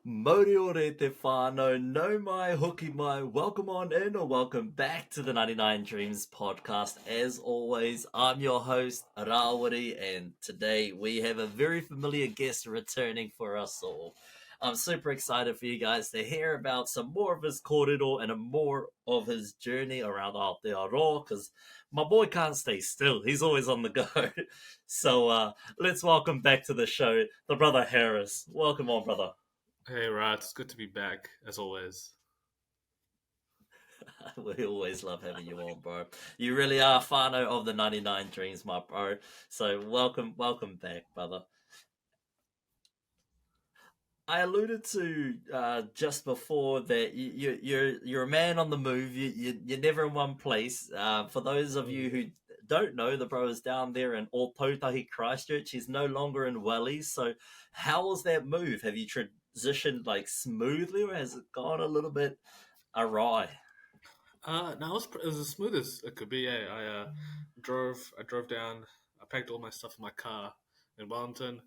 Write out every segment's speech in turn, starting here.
Moriore te whānau, no mai, hoki mai, welcome on in or welcome back to the 99 Dreams podcast. As always, I'm your host, Rawari, and today we have a very familiar guest returning for us all. I'm super excited for you guys to hear about some more of his kōrero and more of his journey around Aotearoa, because my boy can't stay still. He's always on the go. So let's welcome back to the show, the brother Harris. Welcome on, brother. Hey, Rat, it's good to be back, as always. We always love having you on, bro. You really are whānau of the 99 Dreams, my bro. So welcome back, brother. I alluded to just before that you're a man on the move. You're never in one place. For those of you who don't know, the bro is down there in Ōtautahi, Christchurch. He's no longer in Wellies. So how was that move? Have you transitioned like smoothly, or has it gone a little bit awry? No, it was as smooth as it could be. Yeah, I drove down. I packed all my stuff in my car in Wellington,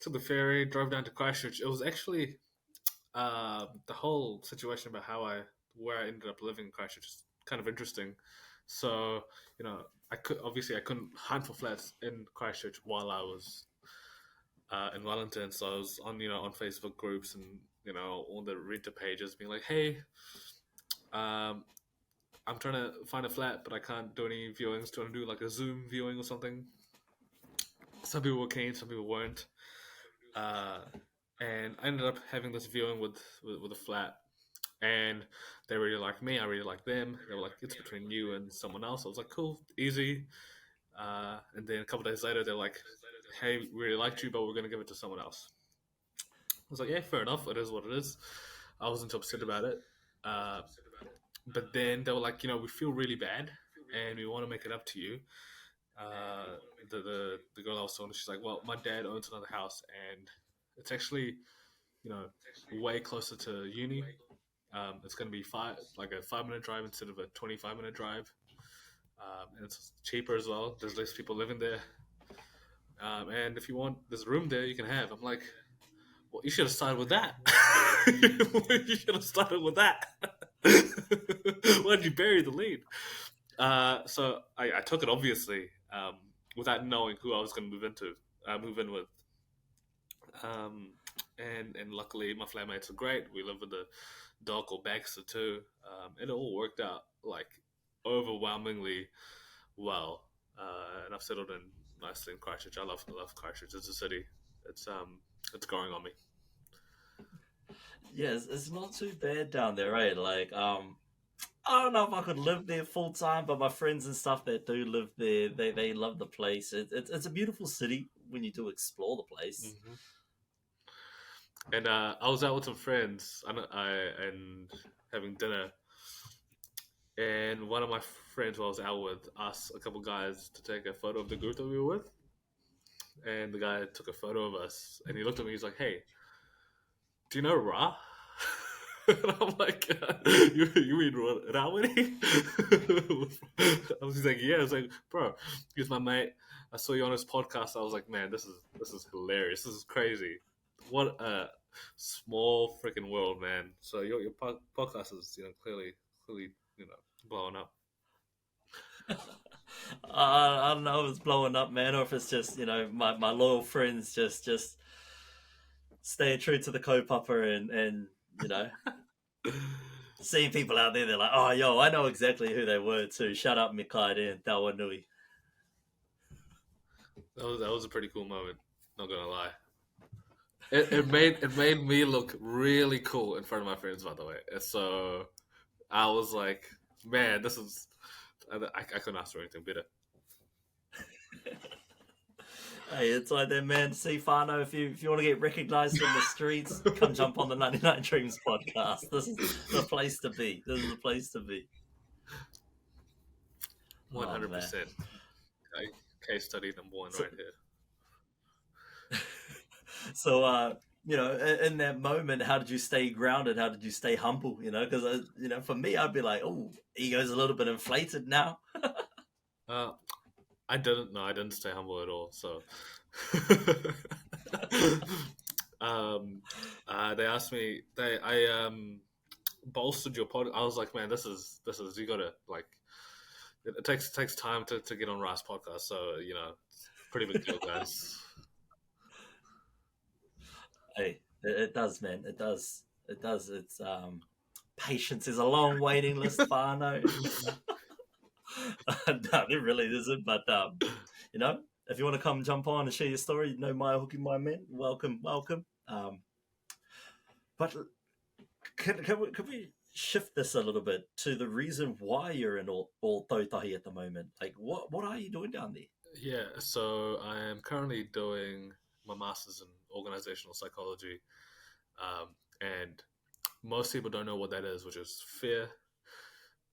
took the ferry, drove down to Christchurch. It was actually the whole situation about where I ended up living in Christchurch is kind of interesting. So I couldn't hunt for flats in Christchurch while I was in Wellington. So I was on Facebook groups and all the renter pages being like, hey. I'm trying to find a flat, but I can't do any viewings. Do you want to do like a Zoom viewing or something? Some people were keen, some people weren't. And I ended up having this viewing with a flat, and they really liked me. I really liked them. They were like, "It's between you and someone else." I was like, "Cool, easy." And then a couple of days later, they're like, "Hey, we really liked you, but we're going to give it to someone else." I was like, "Yeah, fair enough. It is what it is." I wasn't upset about it. But then they were like, we feel really bad, and we want to make it up to you. The girl I was talking to, she's like, well, my dad owns another house, and it's actually, way closer to uni. It's going to be a 5 minute drive instead of a 25-minute drive, and it's cheaper as well. There's less people living there, and if you want this room there, you can have. I'm like, well, you should have started with that. You should have started with that. Why did you bury the lead? So I took it obviously, without knowing who I was going to move in with. And luckily my flatmates are great. We live with a dog called Baxter too. It all worked out like overwhelmingly well, and I've settled in nicely in Christchurch. I love Christchurch as a city. It's growing on me. Yes, it's not too bad down there, right? Like, I don't know if I could live there full time, but my friends and stuff that do live there, they love the place. It's a beautiful city when you do explore the place. Mm-hmm. And I was out with some friends, and having dinner, and one of my friends who I was out with asked a couple guys to take a photo of the group that we were with, and the guy took a photo of us, and he looked at me. He's like, "Hey, do you know Ra?" And I'm like, you mean Rawani? I was like, yeah. I was like, bro, he's my mate. I saw you on his podcast. I was like, man, this is hilarious. This is crazy. What a small freaking world, man. So your podcast is clearly blowing up. I don't know if it's blowing up, man, or if it's just my loyal friends just staying true to the kaupapa and seeing people out there. They're like, oh, yo, I know exactly who they were too. Shut up, Mikaide and Tawanui. That was a pretty cool moment. Not gonna lie. It made me look really cool in front of my friends, by the way. And so I was like, man, this is. I couldn't ask for anything better. Hey, it's like that, man. See, whānau, if you want to get recognised in the streets, come jump on the 99 Dreams podcast. This is the place to be. 100%. Case study number one right here. So, in that moment, how did you stay grounded? How did you stay humble? Because for me, I'd be like, oh, ego's a little bit inflated now. I didn't stay humble at all. So um, they asked me. I bolstered your pod. I was like, man, this is you gotta like. It takes time to get on Rice podcast, so it's a pretty big deal, guys. Hey, it does, man. It does. It does. It's patience is a long waiting list, whānau. No, it really isn't. But if you want to come jump on and share your story, my hooky, my man, welcome, welcome. But can we shift this a little bit to the reason why you're in all Tautahi at the moment? Like, what are you doing down there? Yeah, so I am currently doing my master's in organizational psychology, and most people don't know what that is, which is fear.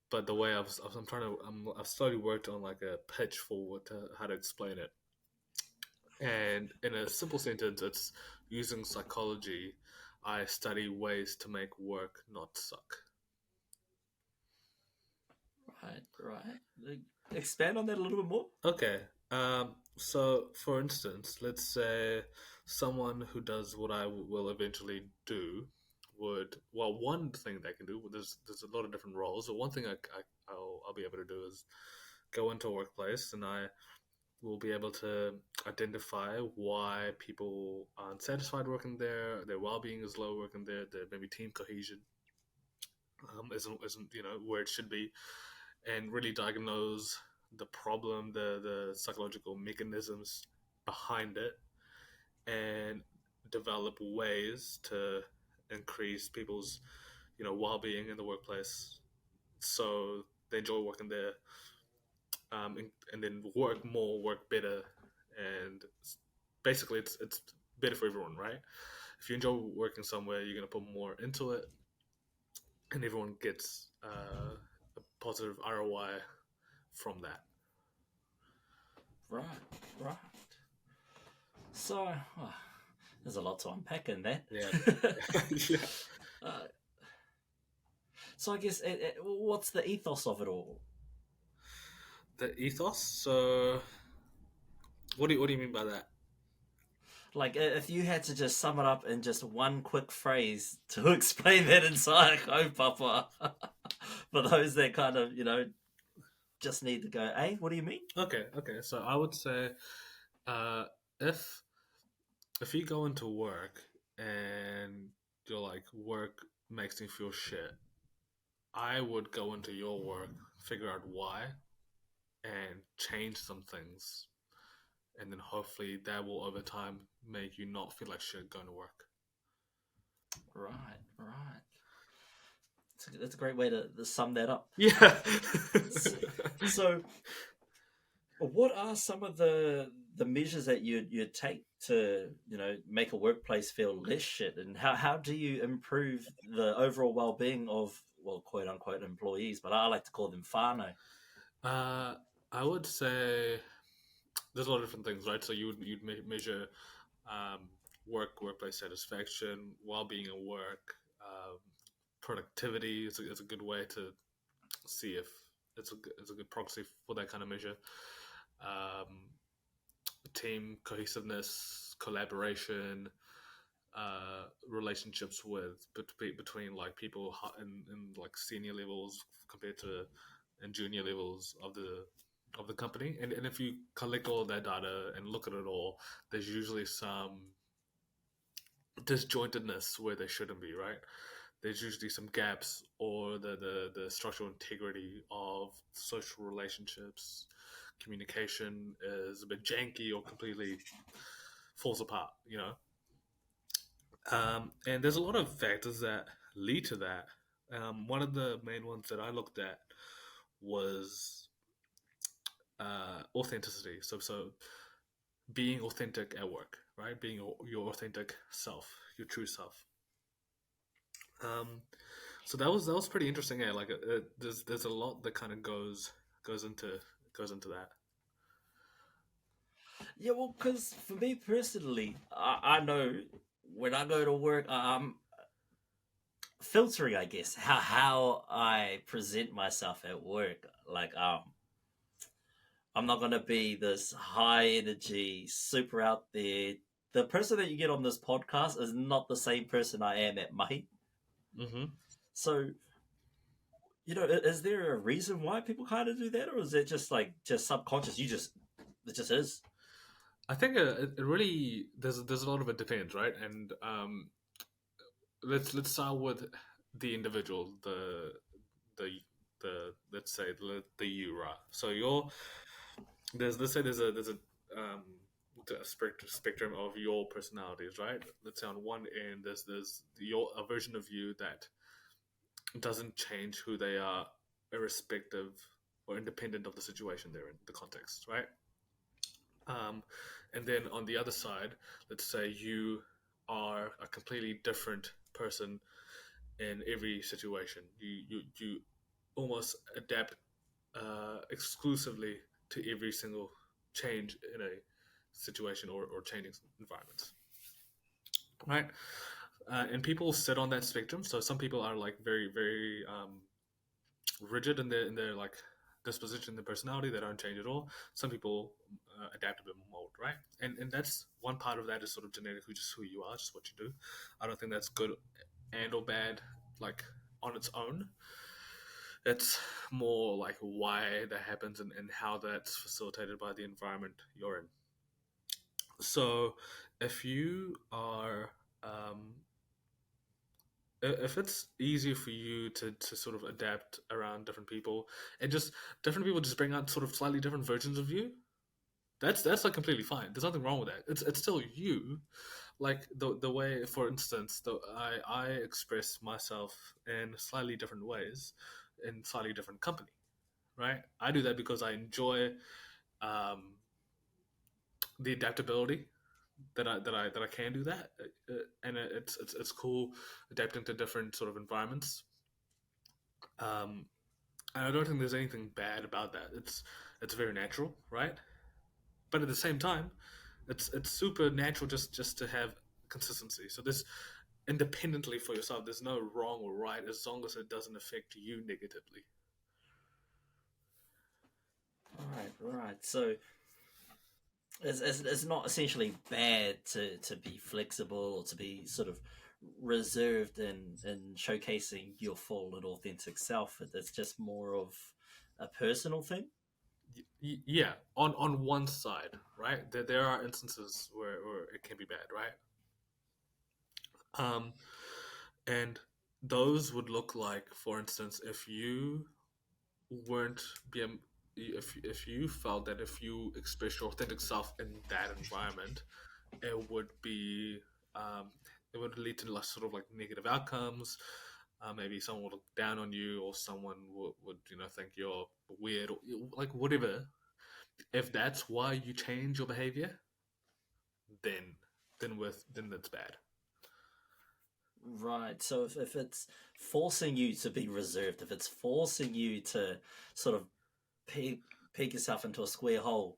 But the way I've slowly worked on like a pitch for how to explain it. And in a simple sentence, it's using psychology. I study ways to make work not suck. Right, right. Expand on that a little bit more. Okay. So, for instance, let's say someone who does what I will eventually do one thing they can do. There's a lot of different roles, but one thing I'll be able to do is go into a workplace, and I will be able to identify why people aren't satisfied working there, their well-being is low working there, their maybe team cohesion isn't where it should be, and really diagnose the problem, the psychological mechanisms behind it, and develop ways to increase people's well-being in the workplace, so they enjoy working there, and then work more, work better, and basically it's better for everyone, right? If you enjoy working somewhere, you're going to put more into it, and everyone gets a positive ROI from that. Right, right. So, there's a lot to unpack in that. Yeah. Yeah. Uh, so I guess, what's the ethos of it all? The ethos. So, what do you mean by that? Like, if you had to just sum it up in just one quick phrase to explain that entire kaupapa, for those that kind of, just need to go, hey, what do you mean? Okay. So I would say, if you go into work and you're like, work makes me feel shit, I would go into your work, figure out why, and change some things, and then hopefully that will over time make you not feel like shit going to work. Right. That's a great way to sum that up. Yeah. So, what are some of the measures that you'd take to make a workplace feel less shit, and how do you improve the overall well-being of, well, quote unquote employees, but I like to call them whānau? I would say there's a lot of different things, right? So you'd measure workplace satisfaction, well-being at work, productivity is a good way to see if it's a good proxy for that kind of measure. Team cohesiveness, collaboration, relationships between like people in like senior levels compared to and junior levels of the company, and if you collect all of that data and look at it all, there's usually some disjointedness where there shouldn't be, right? There's usually some gaps, or the structural integrity of social relationships, communication is a bit janky or completely falls apart, and there's a lot of factors that lead to that. One of the main ones that I looked at was authenticity. So being authentic at work, right? Being your authentic self, your true self. So that was pretty interesting. Yeah, like there's a lot that kind of goes into that. Yeah, well, because for me personally, I know when I go to work, filtering, I guess, how I present myself at work. Like, I'm not gonna be this high energy, super out there, the person that you get on this podcast is not the same person I am at Mahi. Mm-hmm. So, is there a reason why people kind of do that, or is it just subconscious? It just is. I think it really there's a lot of it depends, right? And let's start with the individual, the let's say the you, right? So let's say there's a spectrum of your personalities, right? Let's say on one end there's a version of you that doesn't change who they are, irrespective or independent of the situation they're in, the context, right? Um, and then on the other side, let's say you are a completely different person in every situation. You almost adapt exclusively to every single change in a situation or changing environments, right? And people sit on that spectrum. So some people are like very rigid in their like disposition, their personality. They don't change at all. Some people adapt a bit more, right? And that's one part of that is sort of genetically just who you are, just what you do. I don't think that's good and or bad, like on its own. It's more like why that happens and how that's facilitated by the environment you're in. So if you are if it's easier for you to sort of adapt around different people and just different people just bring out sort of slightly different versions of you, that's like completely fine. There's nothing wrong with that. It's still you. Like the way, for instance, I express myself in slightly different ways in slightly different company, right? I do that because I enjoy um, the adaptability that I can do that, and it's cool adapting to different sort of environments. Um, and I don't think there's anything bad about that. It's very natural, right? But at the same time, it's super natural just to have consistency. So this independently for yourself, there's no wrong or right as long as it doesn't affect you negatively. Right. So it's not essentially bad to be flexible or to be sort of reserved in showcasing your full and authentic self. It's just more of a personal thing. Yeah, on one side, right? There are instances where it can be bad, right? Um, and those would look like, for instance, if you weren't being if you felt that if you express your authentic self in that environment, it would be it would lead to like, sort of like negative outcomes. Maybe someone would look down on you, or someone would think you're weird, or like whatever. If that's why you change your behavior, then then that's bad. Right. So if it's forcing you to be reserved, if it's forcing you to sort of peg yourself into a square hole.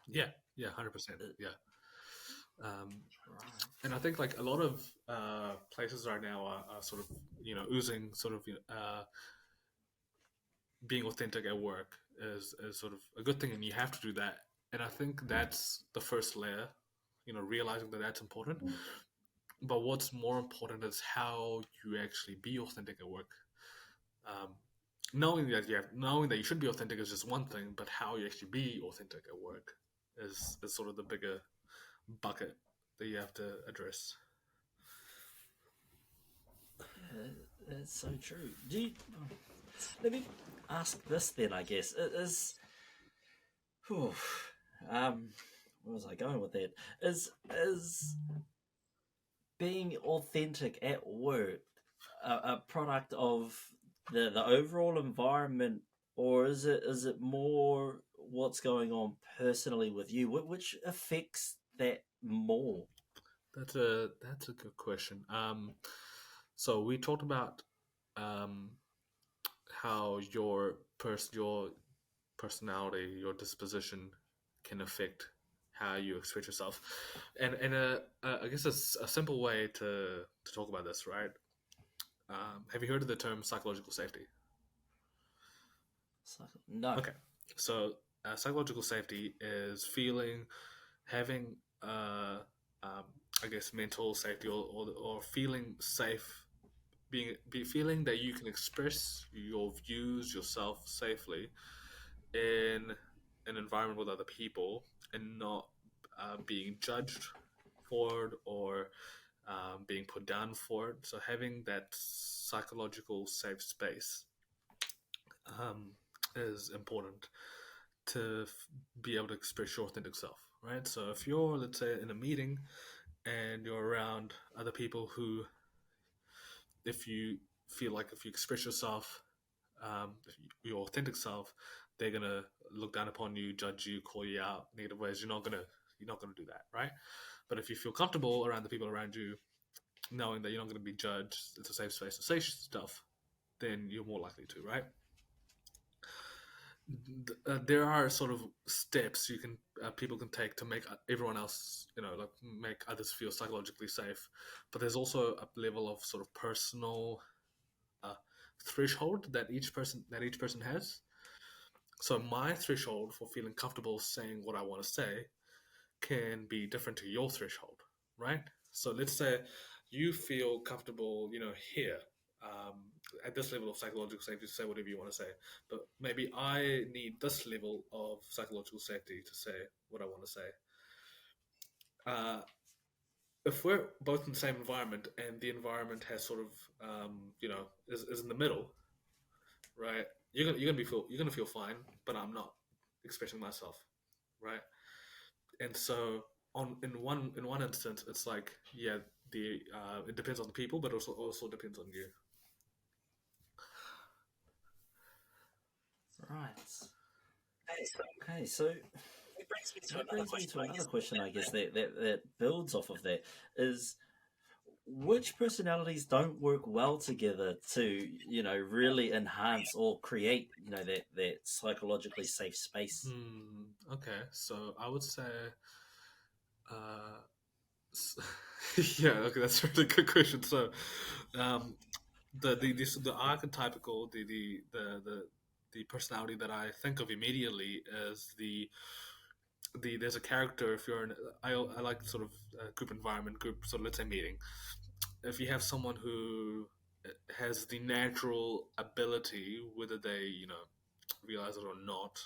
Yeah, yeah, 100%. Yeah. Right. And I think like a lot of places right now are sort of oozing sort of being authentic at work is sort of a good thing, and you have to do that. And I think that's the first layer, realizing that that's important. But what's more important is how you actually be authentic at work. Um, knowing that you should be authentic is just one thing, but how you actually be authentic at work is sort of the bigger bucket that you have to address. It's so true. Let me ask this then, I guess. It is. Whew, where was I going with that? Is being authentic at work a product of the overall environment, or is it more what's going on personally with you, which affects that more? That's a good question. So we talked about um, how your personality, your disposition can affect how you express yourself, and I guess a simple way to talk about this, right? Have you heard of the term psychological safety? No. Okay, so psychological safety is having I guess, mental safety, or feeling safe, feeling that you can express your views yourself safely in an environment with other people and not being judged for it, or being put down for it. So having that psychological safe space um, is important to be able to express your authentic self, right? So if you're, let's say, in a meeting and you're around other people who, if you feel like if you express yourself, your authentic self, they're gonna look down upon you, judge you, call you out negative ways. You're not gonna do that, right? But if you feel comfortable around the people around you, knowing that you're not going to be judged, it's a safe space to say stuff, then you're more likely to, right? There are sort of steps people can take to make everyone else, like make others feel psychologically safe. But there's also a level of sort of personal uh, threshold that each person has. So my threshold for feeling comfortable saying what I want to say can be different to your threshold, right? So let's say you feel comfortable, here, um, at this level of psychological safety to say whatever you want to say, but maybe I need this level of psychological safety to say what I want to say. Uh, if we're both in the same environment and the environment has sort of, is in the middle, right? You're gonna feel fine, but I'm not expressing myself, right? And so in one instance, it's like, yeah, the it depends on the people, but also depends on you. Right. Okay, so that brings me to another question, I guess, that builds off of that is which personalities don't work well together to, really enhance or create, that psychologically safe space? Okay, so I would say, uh, s- yeah, okay, that's a really good question. So, um, the archetypical the personality that I think of immediately is there's a character. If you're in, I like sort of group environment, group, so let's say meeting. If you have someone who has the natural ability, whether they realize it or not,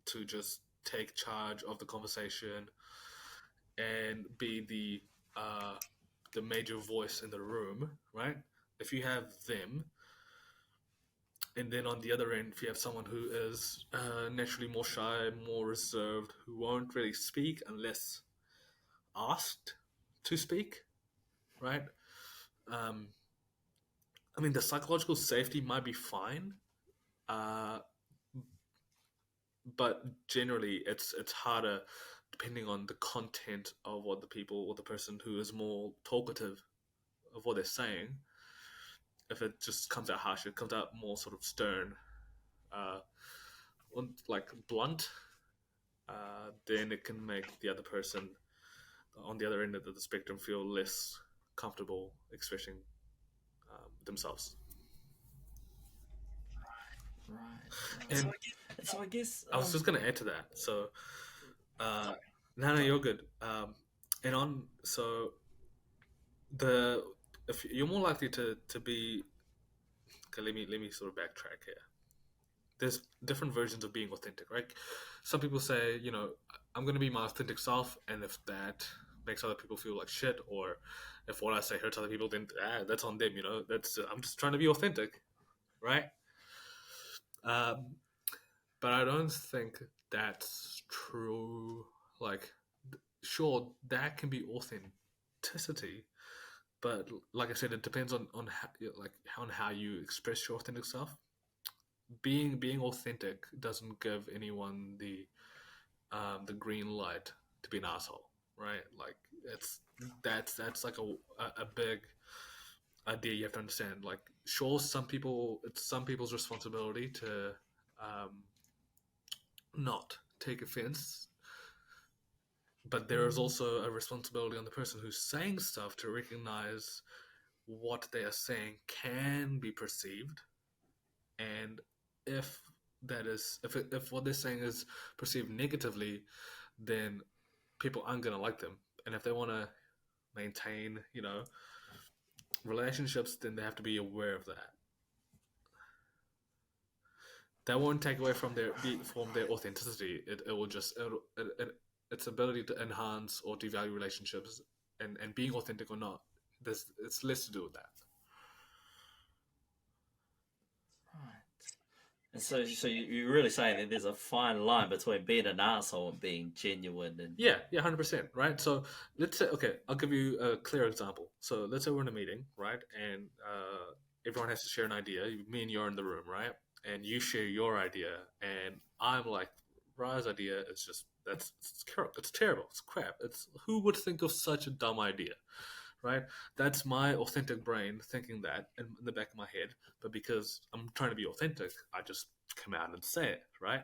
to just take charge of the conversation and be the major voice in the room, right? If you have them, and then on the other end, if you have someone who is naturally more shy, more reserved, who won't really speak unless asked to speak, right? Um, I mean, the psychological safety might be fine, uh, but generally, it's harder depending on the content of what the people or the person who is more talkative of what they're saying. If it just comes out harsh, it comes out more sort of stern, uh, like blunt, then it can make the other person on the other end of the spectrum feel less comfortable expressing themselves. Right, right. And And so I guess, I was just going to add to that. So, uh, no, you're good. And on so the if you're more likely to be, okay, let me sort of backtrack here. There's different versions of being authentic, right? Some people say, I'm going to be my authentic self, and if that makes other people feel like shit, or if what I say hurts other people, then that's on them. That's I'm just trying to be authentic, right? Um, but I don't think that's true. Like, sure, that can be authenticity, but like I said, it depends on how, like on how you express your authentic self. Being authentic doesn't give anyone the green light to be an asshole, right? Like it's that's like a big idea you have to understand. Like, sure, it's some people's responsibility to um, not take offense, but there is also a responsibility on the person who's saying stuff to recognize what they are saying can be perceived, and if if what they're saying is perceived negatively, then people aren't gonna like them. And if they want to maintain, relationships, then they have to be aware of that. That won't take away from their authenticity. It will just its ability to enhance or devalue relationships, and being authentic or not. It's less to do with that. Right. And so you're really saying that there's a fine line between being an asshole and being genuine, and Yeah, 100%, right? So let's say, okay, I'll give you a clear example. So let's say we're in a meeting, right? And everyone has to share an idea. Me and you're in the room, right? And you share your idea, and I'm like, Ra's idea is just it's terrible, it's crap. It's who would think of such a dumb idea, right? That's my authentic brain thinking that in the back of my head. But because I'm trying to be authentic, I just come out and say it, right?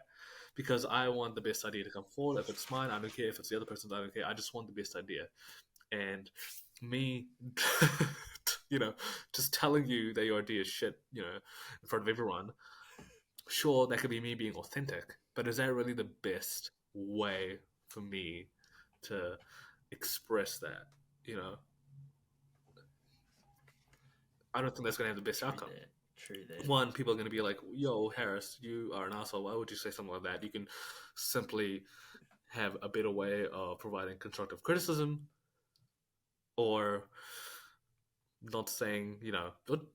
Because I want the best idea to come forward. If it's mine, I don't care. If it's the other person's, I don't care. I just want the best idea. And me, just telling you that your idea is shit, in front of everyone, sure, that could be me being authentic, but is that really the best way for me to express that? I don't think that's going to have the best outcome. True that. One, people are going to be like, yo, Harris, you are an asshole. Why would you say something like that? You can simply have a better way of providing constructive criticism, or not saying,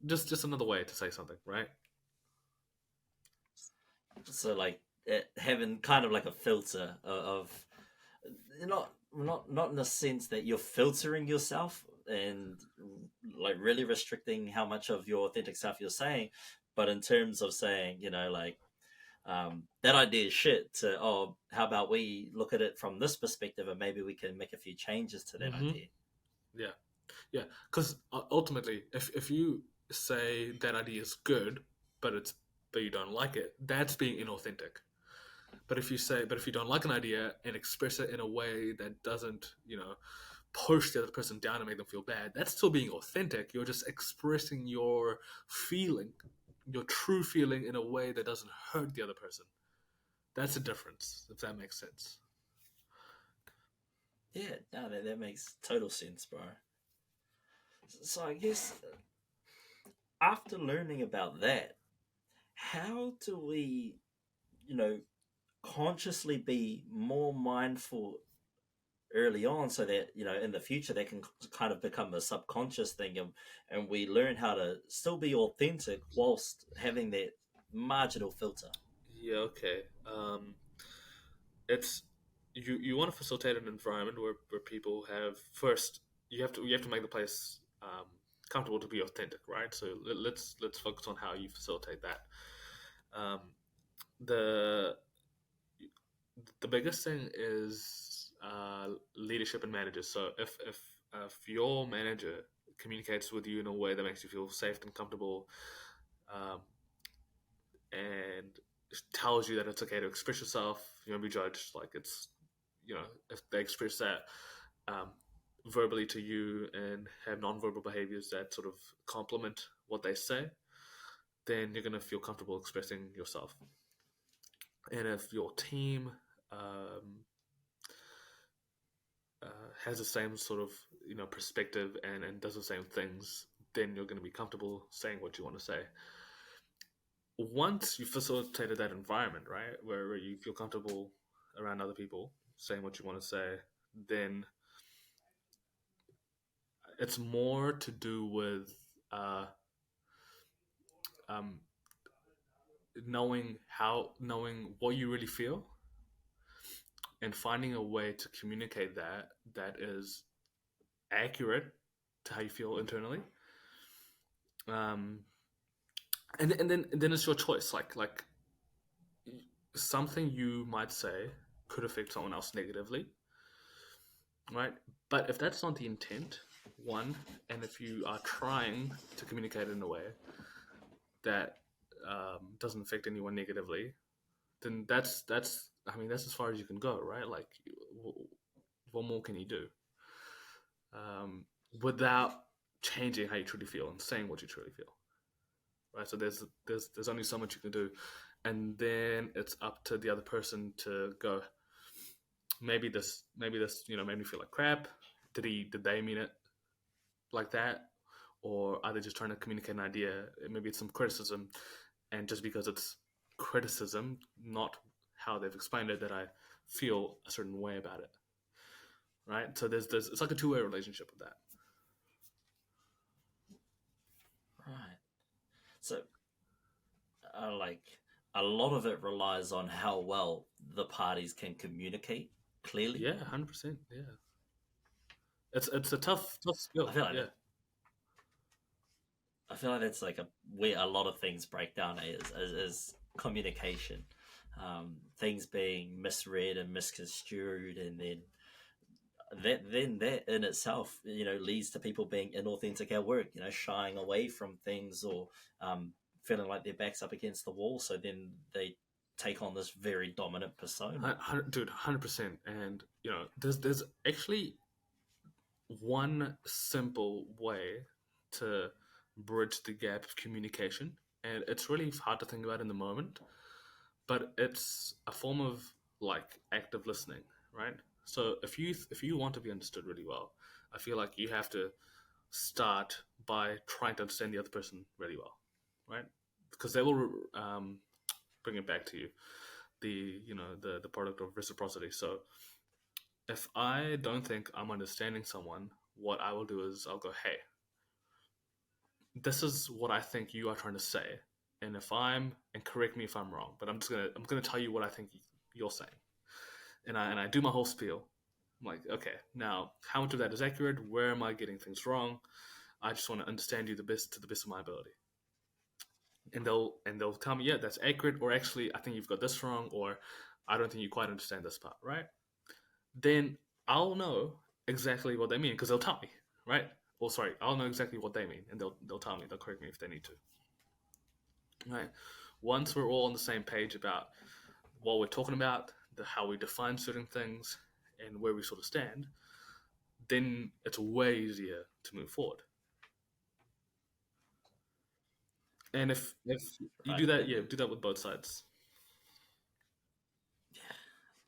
just another way to say something, right? So like having kind of like a filter of not in the sense that you're filtering yourself and like really restricting how much of your authentic self you're saying, but in terms of saying, that idea is shit, to, oh, how about we look at it from this perspective and maybe we can make a few changes to that idea. Yeah, because ultimately, if you say that idea is good, but you don't like it, that's being inauthentic. But if you don't like an idea and express it in a way that doesn't, push the other person down and make them feel bad, that's still being authentic. You're just expressing your feeling, your true feeling, in a way that doesn't hurt the other person. That's the difference, if that makes sense. Yeah, no, that makes total sense, bro. So I guess after learning about that, how do we, consciously be more mindful early on, so that in the future that can kind of become a subconscious thing, and we learn how to still be authentic whilst having that marginal filter. Yeah, okay. It's you want to facilitate an environment where people have first you have to make the place comfortable to be authentic, right? So let's focus on how you facilitate that. Um, the the biggest thing is leadership and managers. So if your manager communicates with you in a way that makes you feel safe and comfortable, um, and tells you that it's okay to express yourself, you won't be judged. Like it's, if they express that verbally to you and have nonverbal behaviors that sort of complement what they say, then you're going to feel comfortable expressing yourself. And if your team has the same sort of perspective and does the same things, then you're going to be comfortable saying what you want to say. Once you facilitated that environment, right, where you feel comfortable around other people saying what you want to say, then it's more to do with knowing what you really feel and finding a way to communicate that is accurate to how you feel internally. And then it's your choice. Like something you might say could affect someone else negatively, right? But if that's not the intent, one, and if you are trying to communicate in a way that doesn't affect anyone negatively, then that's as far as you can go, right? Like, what more can you do without changing how you truly feel and saying what you truly feel, right? So there's only so much you can do, and then it's up to the other person to go, maybe this made me feel like crap. Did they mean it? like that, or are they just trying to communicate an idea? Maybe it's some criticism, and just because it's criticism, not how they've explained it, that I feel a certain way about it, right? So there's it's like a two-way relationship with that. Right. So, like, a lot of it relies on how well the parties can communicate clearly. Yeah, 100%. Yeah, it's a tough skill. I feel like Yeah, that, I feel like that's like where a lot of things break down is communication, things being misread and misconstrued, and then that in itself, leads to people being inauthentic at work, shying away from things, or feeling like their backs up against the wall. So then they take on this very dominant persona. Dude, 100%. And there's actually one simple way to bridge the gap of communication, and it's really hard to think about in the moment, but it's a form of like active listening, right? So if you want to be understood really well, I feel like you have to start by trying to understand the other person really well, right? Because they will bring it back to you, the product of reciprocity. So if I don't think I'm understanding someone, what I will do is I'll go, hey, this is what I think you are trying to say, and and correct me if I'm wrong, but I'm gonna tell you what I think you're saying, and I do my whole spiel. I'm like, okay, now how much of that is accurate? Where am I getting things wrong? I just want to understand you to the best of my ability. And they'll tell me, yeah, that's accurate, or actually I think you've got this wrong, or I don't think you quite understand this part, right? Then I'll know exactly what they mean because they'll tell me, right? Or sorry, I'll know exactly what they mean, and they'll tell me, they'll correct me if they need to, right? Once we're all on the same page about what we're talking about, how we define certain things, and where we sort of stand, then it's way easier to move forward. And if you Right. do that, yeah, do that with both sides.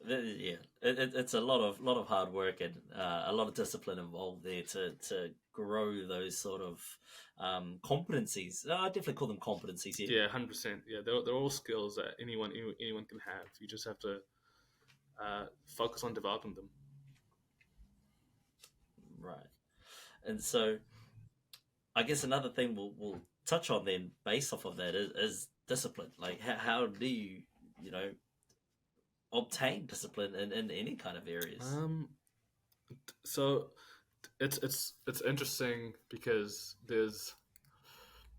Yeah, it's a lot of hard work and a lot of discipline involved there to grow those sort of competencies. I definitely call them competencies here. Yeah, 100%. Yeah, they're all skills that anyone can have. You just have to focus on developing them. Right. And so I guess another thing we'll touch on then, based off of that, is discipline. Like, how do you know obtain discipline in any kind of areas? Um, so it's interesting because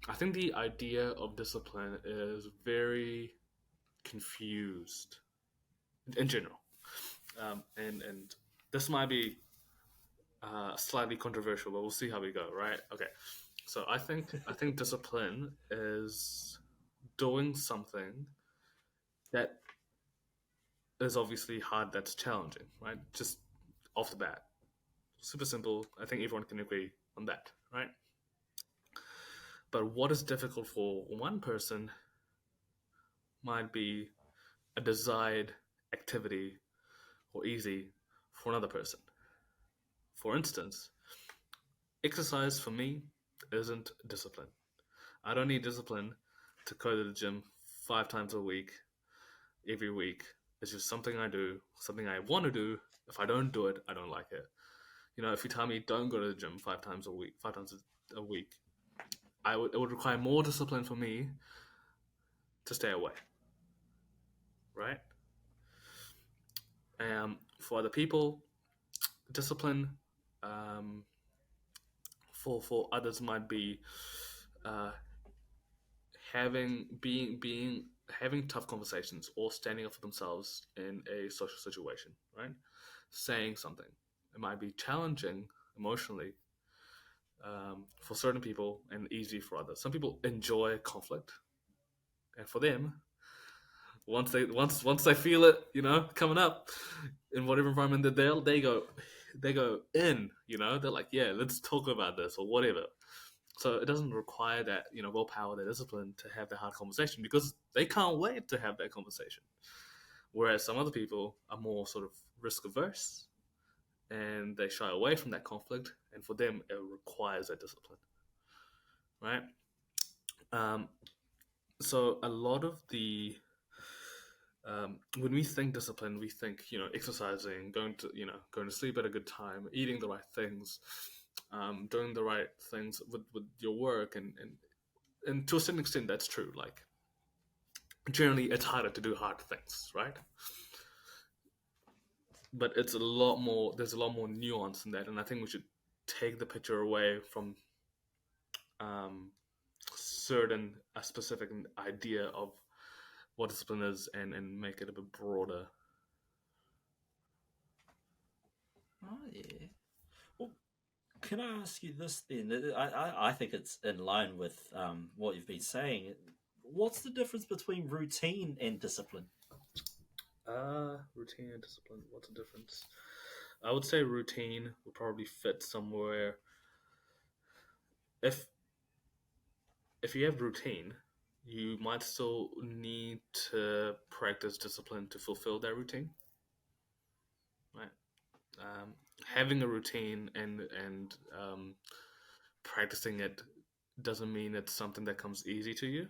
I think the idea of discipline is very confused in general, and this might be slightly controversial, but we'll see how we go. Right? Okay. So I think discipline is doing something that is obviously hard, that's challenging, right? Just off the bat. Super simple. I think everyone can agree on that, right? But what is difficult for one person might be a desired activity or easy for another person. For instance, exercise for me isn't discipline. I don't need discipline to go to the gym 5 times a week, every week. It's just something I do, something I want to do. If I don't do it, I don't like it. If you tell me don't go to the gym 5 times a week, 5 times a week, it would require more discipline for me to stay away, right? For other people, discipline um, for others might be uh, having tough conversations or standing up for themselves in a social situation, right? Saying something. It might be challenging emotionally for certain people and easy for others. Some people enjoy conflict, and for them, once they feel it, coming up in whatever environment that they go in. They're like, yeah, let's talk about this or whatever. So it doesn't require that willpower, that discipline to have that hard conversation because they can't wait to have that conversation. Whereas some other people are more sort of risk averse, and they shy away from that conflict, and for them it requires that discipline, right? um, so a lot of the when we think discipline, we think, exercising, going to sleep at a good time, eating the right things, doing the right things with your work, and to a certain extent that's true. Like, generally it's harder to do hard things, right? But it's a lot more. There's a lot more nuance in that, and I think we should take the picture away from um, certain a specific idea of what discipline is, and make it a bit broader. Oh yeah. Well, can I ask you this then? I think it's in line with what you've been saying. What's the difference between routine and discipline? Routine and discipline. What's the difference? I would say routine would probably fit somewhere. If if you have routine, you might still need to practice discipline to fulfill that routine, right? Um, Having a routine and practicing it doesn't mean it's something that comes easy to you.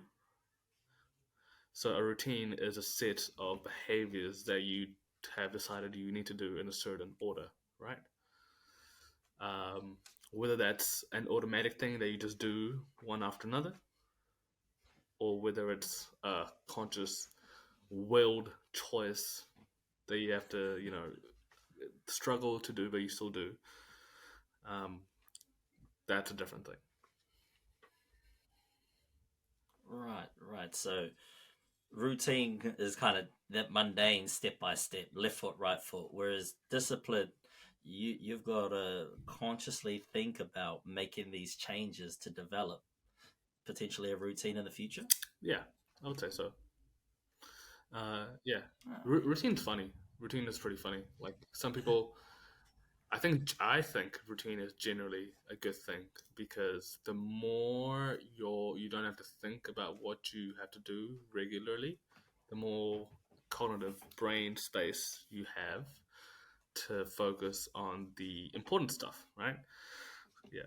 So a routine is a set of behaviors that you have decided you need to do in a certain order, right? Um, Whether that's an automatic thing that you just do one after another, or whether it's a conscious, willed choice that you have to, struggle to do, but you still do. Um, that's a different thing. Right, right. So routine is kind of that mundane step by step, left foot, right foot. Whereas discipline, you've got to consciously think about making these changes to develop potentially a routine in the future. Yeah, I would say so. Yeah, Ah, routine's funny. Routine is pretty funny. Like, some people, I think routine is generally a good thing, because the more you don't have to think about what you have to do regularly, the more cognitive brain space you have to focus on the important stuff, right? Yeah.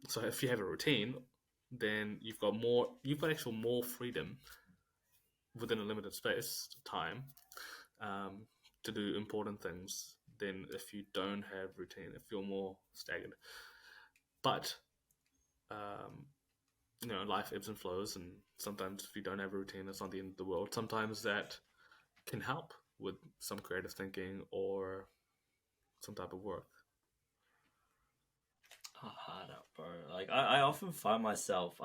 So if you have a routine, then you've got actual more freedom within a limited space time, um, to do important things than if you don't have routine, if you're more staggered. But um, life ebbs and flows, and sometimes if you don't have a routine, it's not the end of the world. Sometimes that can help with some creative thinking or some type of work. hard up, bro. Like I often find myself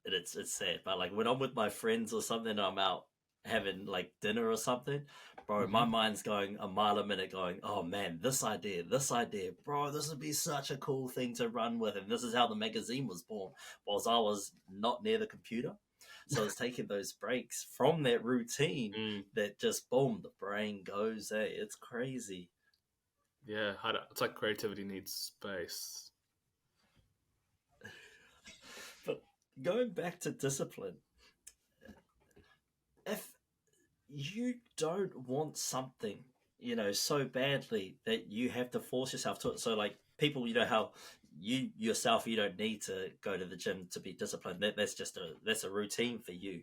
and it's sad, but like when I'm with my friends or something, I'm out having like dinner or something, bro. My Hmm. mind's going a mile a minute, going, "Oh man, this idea, bro. This would be such a cool thing to run with." And this is how the magazine was born, whilst I was not near the computer. So it's taking those breaks from that routine Mm, that just boom, the brain goes. Hey, it's crazy. yeah, it's like creativity needs space. But going back to discipline, if you don't want something, so badly that you have to force yourself to it. So, like people, how you yourself, you don't need to go to the gym to be disciplined. That's a routine for you.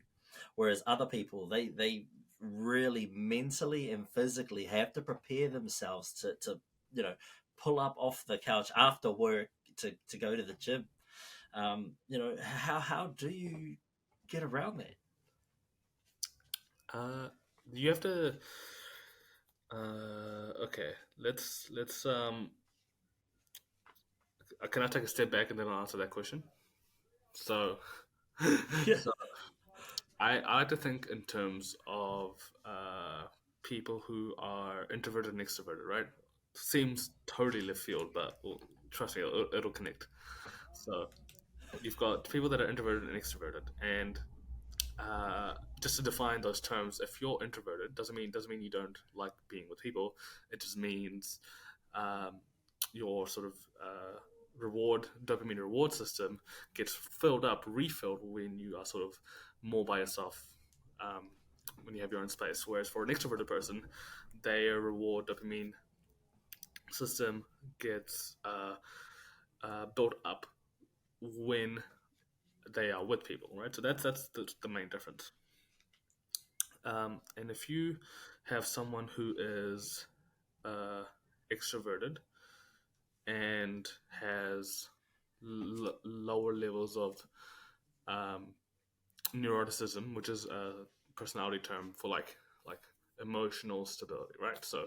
Whereas other people, they really mentally and physically have to prepare themselves to you know pull up off the couch after work to go to the gym. How do you get around that? Uh, you have to. Okay, let's. Can I take a step back and then I'll answer that question? So, Yeah. so I like to think in terms of people who are introverted and extroverted, right? Seems totally left field, but well, trust me, it'll connect. So you've got people that are introverted and extroverted, and uh, just to define those terms, if you're introverted, doesn't mean you don't like being with people. It just means um, your sort of reward dopamine reward system gets filled up, refilled when you are sort of more by yourself, um, when you have your own space. Whereas for an extroverted person, their reward dopamine system gets built up when they are with people, right? So that's the main difference. And if you have someone who is uh, extroverted and has lower levels of um, neuroticism, which is a personality term for like emotional stability, right? So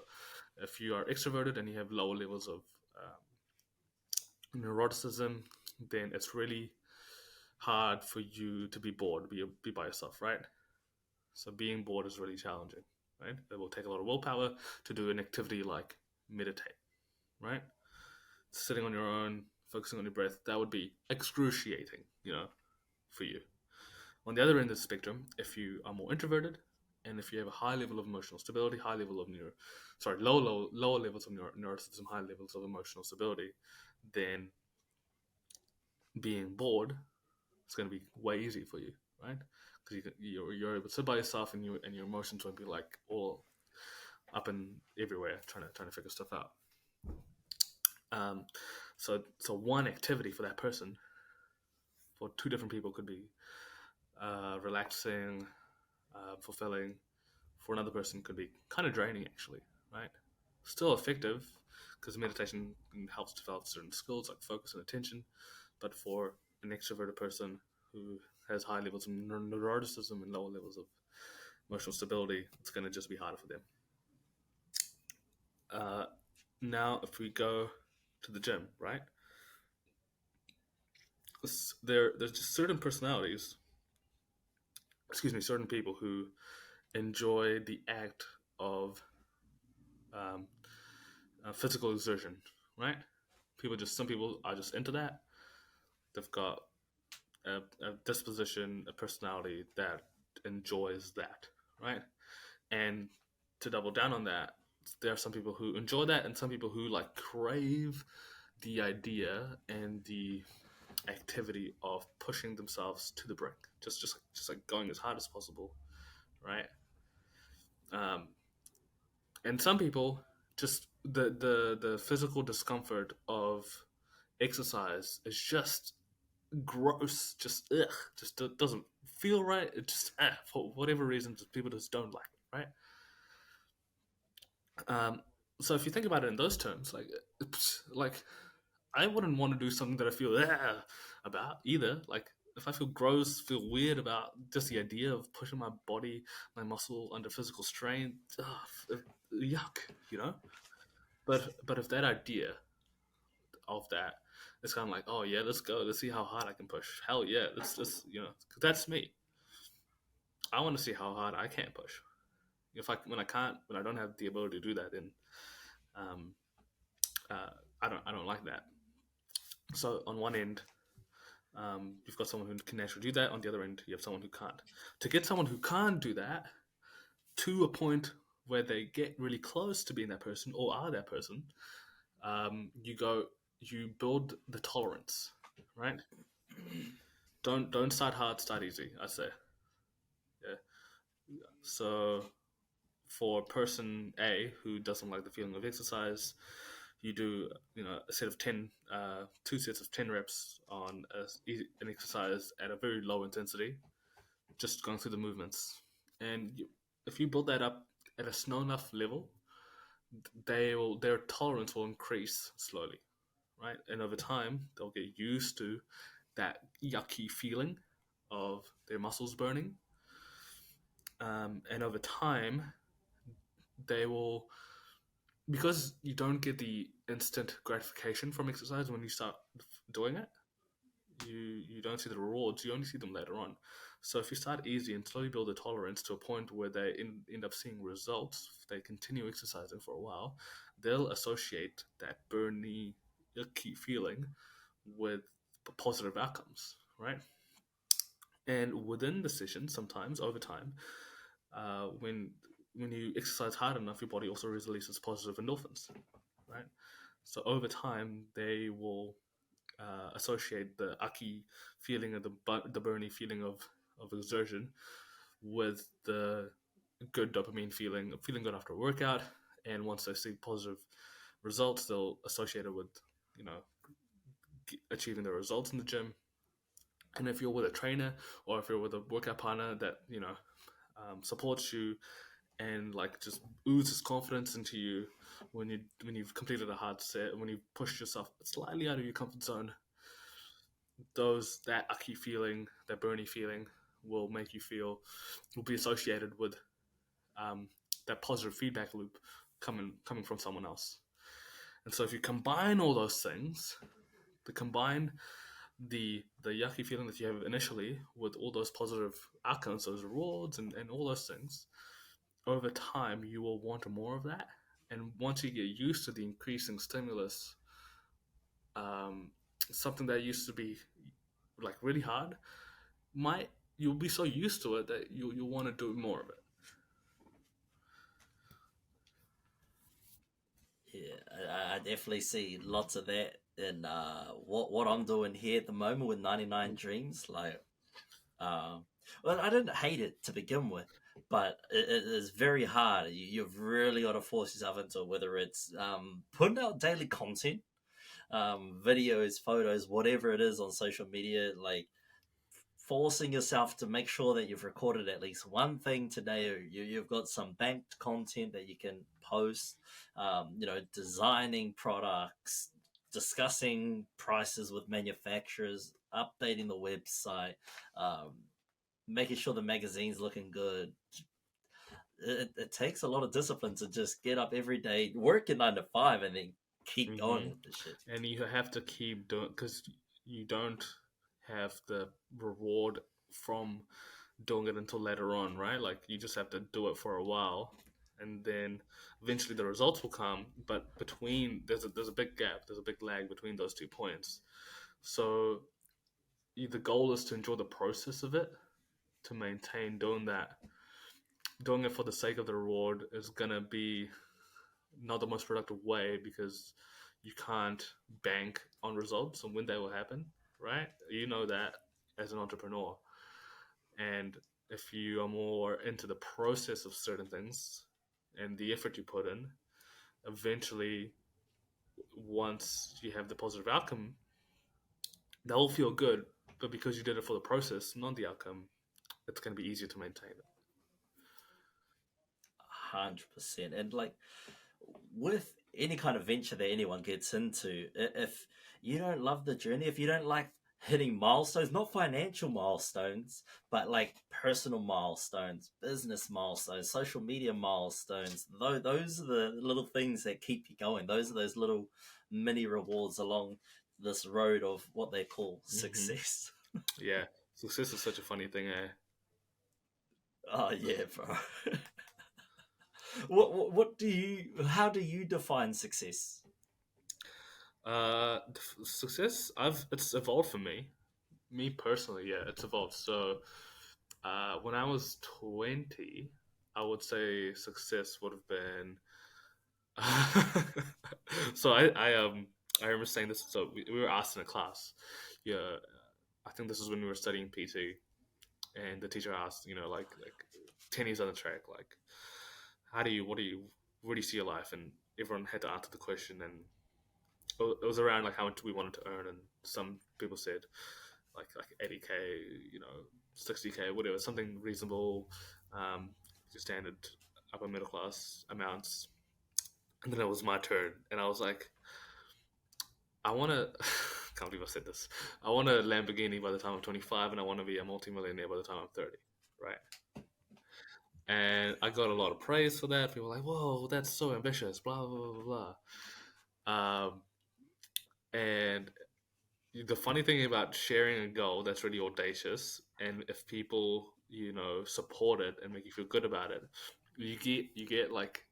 if you are extroverted and you have lower levels of neuroticism, then it's really hard for you to be bored, be by yourself, right? So being bored is really challenging, right? It will take a lot of willpower to do an activity like meditate, right? Sitting on your own, focusing on your breath, that would be excruciating, for you. On the other end of the spectrum, if you are more introverted and if you have a high level of emotional stability, high level of lower levels of neuroticism, high levels of emotional stability, then being bored is going to be way easier for you, right? Because you're able to sit by yourself and your emotions won't be like all up and everywhere trying to figure stuff out. So one activity for that person, for two different people, could be relaxing, fulfilling. For another person, could be kind of draining, actually, right? Still effective because meditation helps develop certain skills like focus and attention. But for an extroverted person who has high levels of neuroticism and lower levels of emotional stability, it's going to just be harder for them. Now, if we go to the gym, right? There's just certain personalities, certain people who enjoy the act of physical exertion, right? Some people are just into that. They've got a disposition, a personality that enjoys that, right? And to double down on that, there are some people who enjoy that, and some people who like crave the idea and the activity of pushing themselves to the brink, just like going as hard as possible, right? And some people just the physical discomfort of exercise is just gross, just ugh, just doesn't feel right. It just for whatever reason, people just don't like it, right? So if you think about it in those terms, like I wouldn't want to do something that I feel about either. Like if I feel gross, feel weird about just the idea of pushing my body, my muscle under physical strain, yuck, you know. But if that idea of that, it's kind of like, oh yeah, let's go, let's see how hard I can push. Hell yeah, let's 'cause that's me. I want to see how hard I can push. If when I don't have the ability to do that, then um, I don't like that. So on one end, you've got someone who can naturally do that. On the other end, you have someone who can't. To get someone who can't do that to a point where they get really close to being that person or are that person, you build the tolerance, right? Don't start hard, start easy. I say, yeah. So for person A who doesn't like the feeling of exercise, you do a set of 10 two sets of 10 reps on an exercise at a very low intensity, just going through the movements. And if you build that up at a slow enough level, their tolerance will increase slowly, right? And over time, they'll get used to that yucky feeling of their muscles burning. And over time, they will, because you don't get the instant gratification from exercise when you start doing it, you don't see the rewards, you only see them later on. So if you start easy and slowly build a tolerance to a point where they end up seeing results, if they continue exercising for a while, they'll associate that burny, icky feeling with positive outcomes, right? And within the session, sometimes over time, when you exercise hard enough, your body also releases positive endorphins, right? So over time, they will associate the ucky feeling of the burny feeling of exertion with the good dopamine feeling, feeling good after a workout. And once they see positive results, they'll associate it with, achieving the results in the gym. And if you're with a trainer or if you're with a workout partner that supports you and like just oozes confidence into you when you've completed a hard set, when you've pushed yourself slightly out of your comfort zone, that ucky feeling, that burny feeling, will be associated with that positive feedback loop coming from someone else. And so if you combine all those things, the yucky feeling that you have initially with all those positive outcomes, those rewards, and all those things, over time you will want more of that. And once you get used to the increasing stimulus, something that used to be like really hard, you'll be so used to it that you'll want to do more of it. Yeah, I definitely see lots of that in what I'm doing here at the moment with 99 Dreams. Like, well, I didn't hate it to begin with, but it is very hard. You've really got to force yourself into it, whether it's putting out daily content, videos, photos, whatever it is on social media, like forcing yourself to make sure that you've recorded at least one thing today, or you've got some banked content that you can post, designing products, discussing prices with manufacturers, updating the website, um, making sure the magazine's looking good. It takes a lot of discipline to just get up every day, work your 9 to 5, and then keep going with the shit. And you have to keep doing, because you don't have the reward from doing it until later on, right? Like you just have to do it for a while, and then eventually the results will come. But between there's a big gap, there's a big lag between those 2 points. So the goal is to enjoy the process of it, to maintain doing that. Doing it for the sake of the reward is gonna be not the most productive way, because you can't bank on results and when they will happen, right? You know that as an entrepreneur. And if you are more into the process of certain things and the effort you put in, eventually, once you have the positive outcome, that will feel good. But because you did it for the process, not the outcome, it's going to be easier to maintain it. 100%. And like with any kind of venture that anyone gets into, if you don't love the journey, if you don't like hitting milestones, not financial milestones, but like personal milestones, business milestones, social media milestones, those are the little things that keep you going. Those are those little mini rewards along this road of what they call success. Yeah, success is such a funny thing, eh? Oh yeah, bro. How do you define success? Success, it's evolved for me. Me personally, yeah, it's evolved. So, when I was 20, I would say success would have been. So I remember saying this. So we were asked in a class. Yeah, I think this is when we were studying PT, and the teacher asked, like 10 years on the track, like, where do you see your life? And everyone had to answer the question, and it was around like how much we wanted to earn, and some people said like 80K, 60K, whatever, something reasonable, your standard upper middle class amounts. And then it was my turn, and I was like, I want to. Can't believe I said this. I want a Lamborghini by the time I'm 25, and I want to be a multimillionaire by the time I'm 30, right? And I got a lot of praise for that. People were like, "Whoa, that's so ambitious!" Blah blah blah blah. And the funny thing about sharing a goal that's really audacious, and if people support it and make you feel good about it, you get like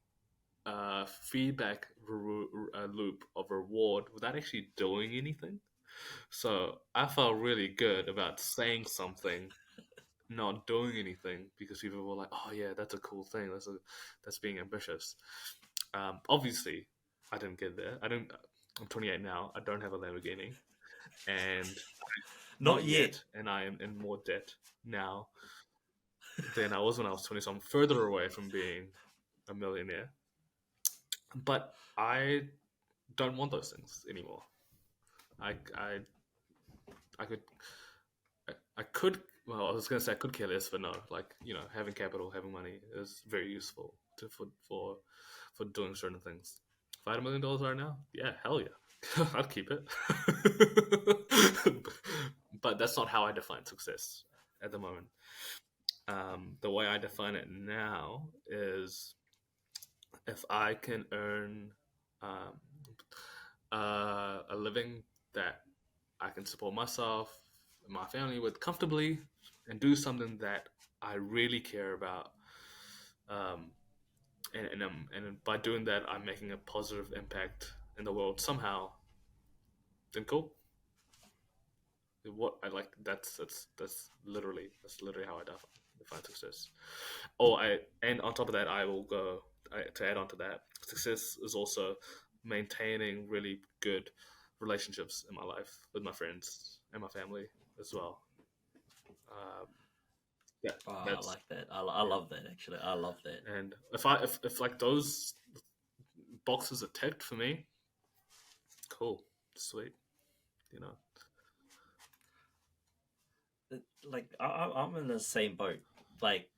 feedback loop of reward without actually doing anything. So I felt really good about saying something, not doing anything, because people were like, "Oh yeah, that's a cool thing. That's being ambitious." Obviously, I didn't get there. I'm 28 now. I don't have a Lamborghini, and Not yet. And I am in more debt now than I was when I was 20. So I'm further away from being a millionaire. But I don't want those things anymore. I I I could I could well I was gonna say I could care less, but no, like having capital, having money is very useful for doing certain things. If I had $1 million right now, yeah, hell yeah, I'd keep it. But that's not how I define success at the moment. The way I define it now is if I can earn um, a living that I can support myself and my family with comfortably and do something that I really care about. Um, and by doing that, I'm making a positive impact in the world somehow. Then cool. What I like that's literally how I define success. Oh, I and on top of that, I will go to add on to that. Success is also maintaining really good relationships in my life with my friends and my family as well. Um, yeah, Oh, I that's like that. I yeah. love that, actually. I love that. And if like those boxes are ticked for me, cool, sweet, you know. Like, I'm in the same boat. Like,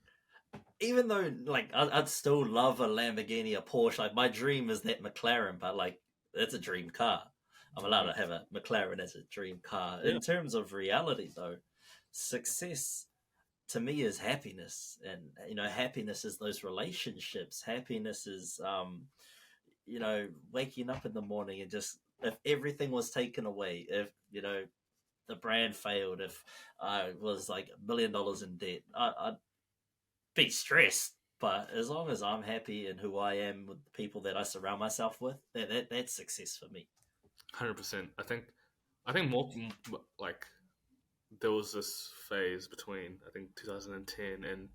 even though, like, I'd still love a Lamborghini, a Porsche. Like, my dream is that McLaren, but, like, it's a dream car. I'm allowed Mhm. to have a McLaren as a dream car. Yeah, In terms of reality, though, success to me is happiness. And, happiness is those relationships. Happiness is, waking up in the morning and just, if everything was taken away, if, the brand failed, if I was like $1 million in debt, I'd be stressed. But as long as I'm happy in who I am with the people that I surround myself with, that's success for me. 100%. I think more like there was this phase between I think 2010 and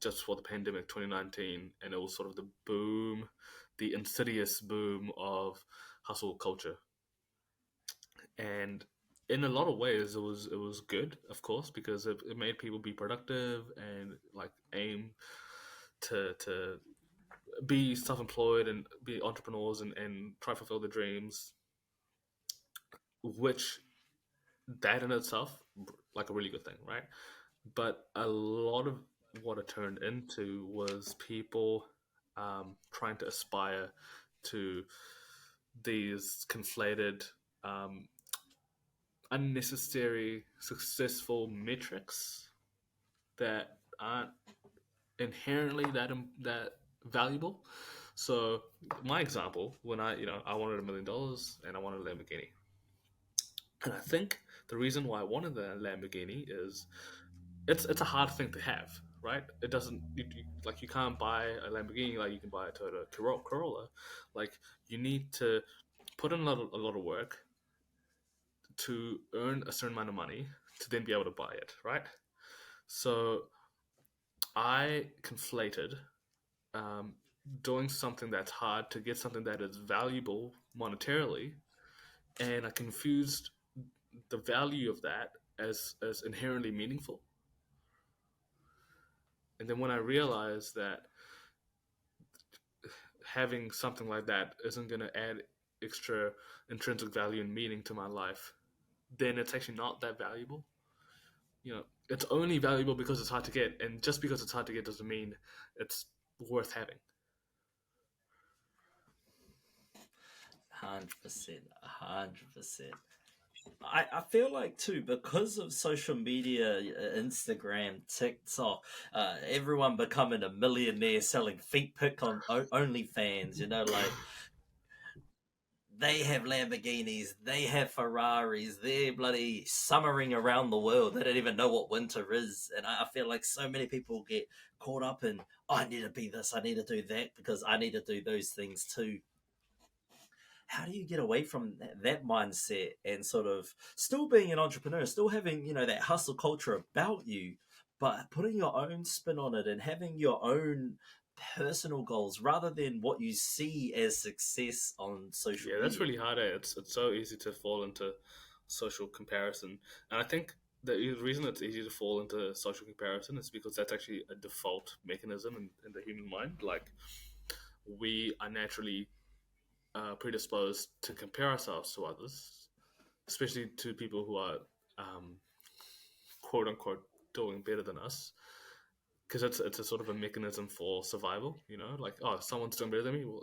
just before the pandemic 2019, and it was sort of the boom, the insidious boom of hustle culture. And in a lot of ways it was good, of course, because it made people be productive and like aim to be self-employed and be entrepreneurs and try to fulfill their dreams, which that in itself like a really good thing, right? But a lot of what it turned into was people trying to aspire to these conflated, um, unnecessary, successful metrics that aren't inherently that valuable. So my example, when I wanted $1 million and I wanted a Lamborghini, and I think the reason why I wanted the Lamborghini is it's a hard thing to have, right? It doesn't like you can't buy a Lamborghini like you can buy a Toyota Corolla. Like you need to put in a lot of work to earn a certain amount of money to then be able to buy it, right? So I conflated um, doing something that's hard to get something that is valuable monetarily, and I confused the value of that as inherently meaningful. And then when I realized that having something like that isn't going to add extra intrinsic value and meaning to my life, then it's actually not that valuable. It's only valuable because it's hard to get, and just because it's hard to get doesn't mean it's worth having. 100%. 100%. I feel like too, because of social media, Instagram, TikTok, everyone becoming a millionaire selling feet pic on OnlyFans. Like, they have Lamborghinis, they have Ferraris, they're bloody summering around the world. They don't even know what winter is, and I feel like so many people get caught up in, oh, I need to be this, I need to do that because I need to do those things too. How do you get away from that mindset and sort of still being an entrepreneur, still having, that hustle culture about you, but putting your own spin on it and having your own personal goals rather than what you see as success on social Yeah, that's media? really hard. It's so easy to fall into social comparison, and I think the reason it's easy to fall into social comparison is because that's actually a default mechanism in the human mind. Like we are naturally predisposed to compare ourselves to others, especially to people who are quote unquote doing better than us, because it's a sort of a mechanism for survival. Like, oh, someone's doing better than me. Well,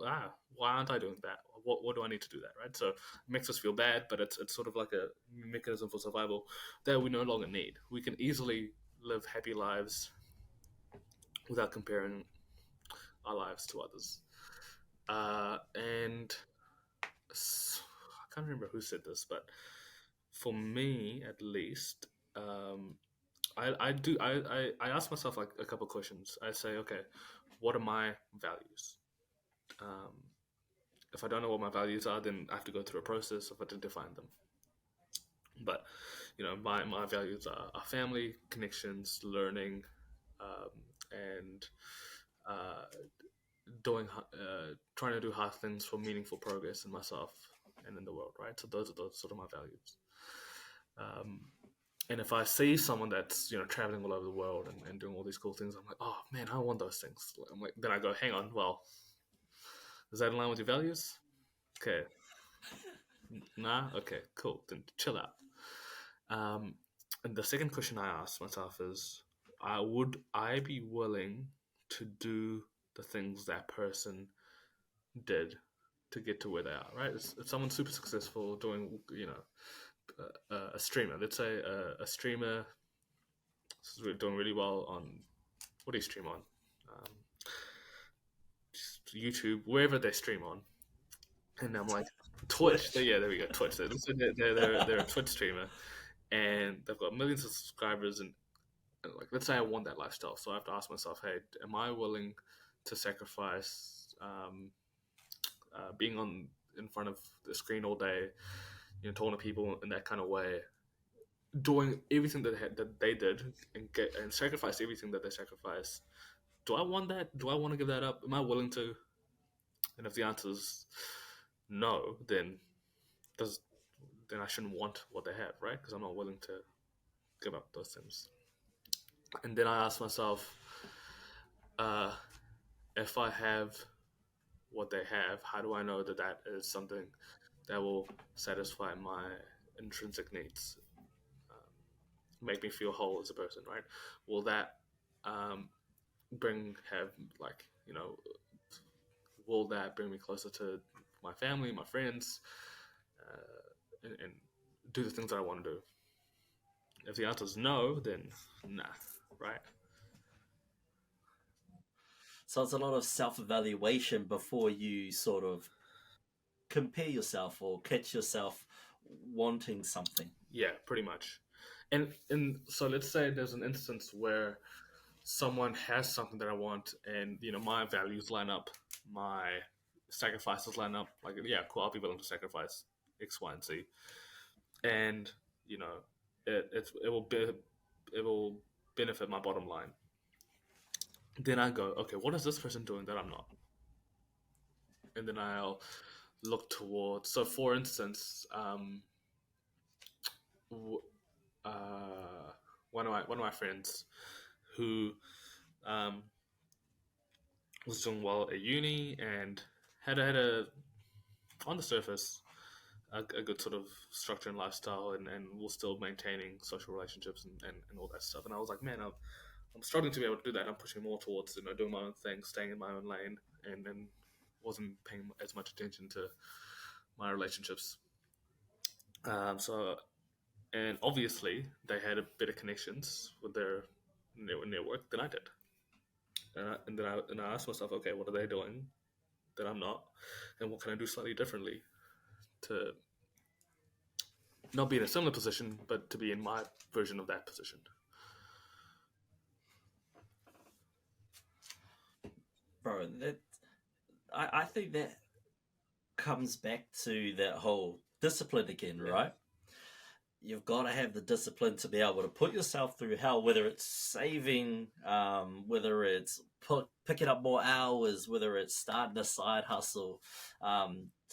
why aren't I doing that? What do I need to do that, right? So it makes us feel bad, but it's sort of like a mechanism for survival that we no longer need. We can easily live happy lives without comparing our lives to others. And I can't remember who said this, but for me at least, I ask myself like a couple questions. I say, okay, what are my values? Um, if I don't know what my values are, then I have to go through a process of identifying them. But my values are family, connections, learning, and uh, trying to do hard things for meaningful progress in myself and in the world, right? So those are sort of my values. Um, and if I see someone that's traveling all over the world and doing all these cool things, I'm like, oh man, I want those things. I'm like, then I go, hang on, well, is that in line with your values? Okay, nah, okay, cool. Then chill out. And the second question I ask myself is, would I be willing to do the things that person did to get to where they are? Right? If someone's super successful doing, a streamer, let's say a streamer is doing really well on, what do you stream on? Um, YouTube, wherever they stream on. And I'm like, Twitch. Yeah, there we go, Twitch. They're a Twitch streamer, and they've got millions of subscribers, and like, let's say I want that lifestyle, so I have to ask myself, hey, am I willing to sacrifice being in front of the screen all day, talking to people in that kind of way, doing everything that they did, and sacrifice everything that they sacrificed? Do I want that? Do I want to give that up? Am I willing to? And if the answer is no, then I shouldn't want what they have, right? Because I'm not willing to give up those things. And then I ask myself, if I have what they have, how do I know that that is something that will satisfy my intrinsic needs, make me feel whole as a person, right? Will that will that bring me closer to my family, my friends, and do the things that I want to do? If the answer is no, then nah, right? So it's a lot of self-evaluation before you sort of compare yourself or catch yourself wanting something. Yeah, pretty much. And so let's say there's an instance where someone has something that I want, and my values line up, my sacrifices line up. Like, yeah, cool, I'll be willing to sacrifice X, Y, and Z, and it will benefit my bottom line. Then I go, okay, what is this person doing that I'm not? And then I'll look towards. So, for instance, one of my friends who was doing well at uni and had a on the surface a good sort of structure and lifestyle, and was still maintaining social relationships and all that stuff. And I was like, man, I'm struggling to be able to do that. I'm pushing more towards doing my own thing, staying in my own lane, and wasn't paying as much attention to my relationships. And obviously they had a better connections with their network than I did. And then I asked myself, okay, what are they doing that I'm not, and what can I do slightly differently to not be in a similar position, but to be in my version of that position. Bro, I think that comes back to that whole discipline again, right? You've got to have the discipline to be able to put yourself through hell, whether it's saving, whether it's picking up more hours, whether it's starting a side hustle,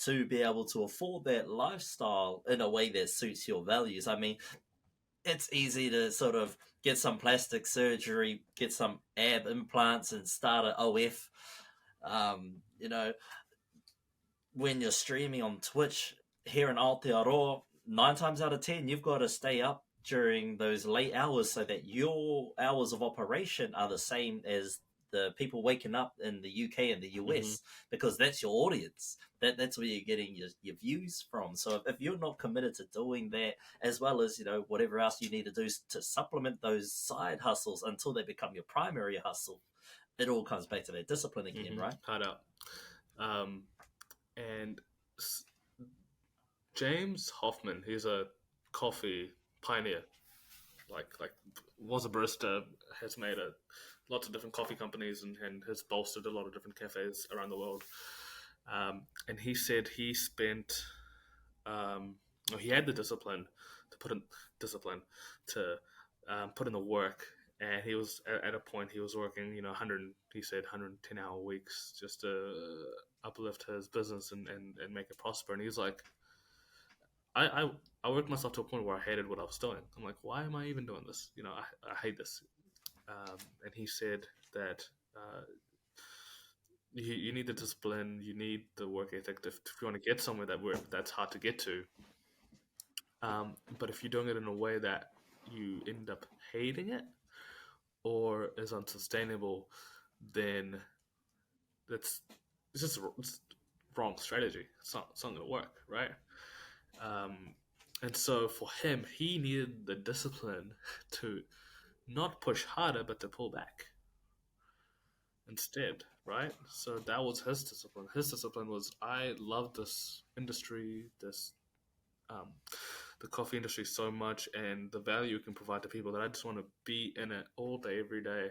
to be able to afford that lifestyle in a way that suits your values. I mean, it's easy to sort of get some plastic surgery, get some ab implants, and start an OF. You know, when you're streaming on Twitch here in Aotearoa, 9 times out of 10, you've got to stay up during those late hours so that your hours of operation are the same as the people waking up in the UK and the Mm-hmm. US, because that's your audience. That's where you're getting your views from. So if you're not committed to doing that, as well as whatever else you need to do to supplement those side hustles until they become your primary hustle, it all comes back to that discipline again, Mm-hmm. right? Hard out. Um, and James Hoffman, he's a coffee pioneer. Like was a barista, has made lots of different coffee companies, and has bolstered a lot of different cafes around the world. And he said he spent, he had the discipline to put in discipline to put in the work, and he was at a point he was working, 100, he said 110-hour weeks just to uplift his business and make it prosper. And he was like, I I worked myself to a point where I hated what I was doing. I'm like, why am I even doing this? I hate this. And he said that you need the discipline, you need the work ethic if you want to get somewhere that's hard to get to. But if you're doing it in a way that you end up hating it or is unsustainable, then that's it's wrong strategy. It's not going to work, right? Um, and so for him, he needed the discipline to not push harder, but to pull back instead, right? So that was his discipline. His discipline was, I love this industry, um, the coffee industry so much, and the value it can provide to people that I just want to be in it all day, every day.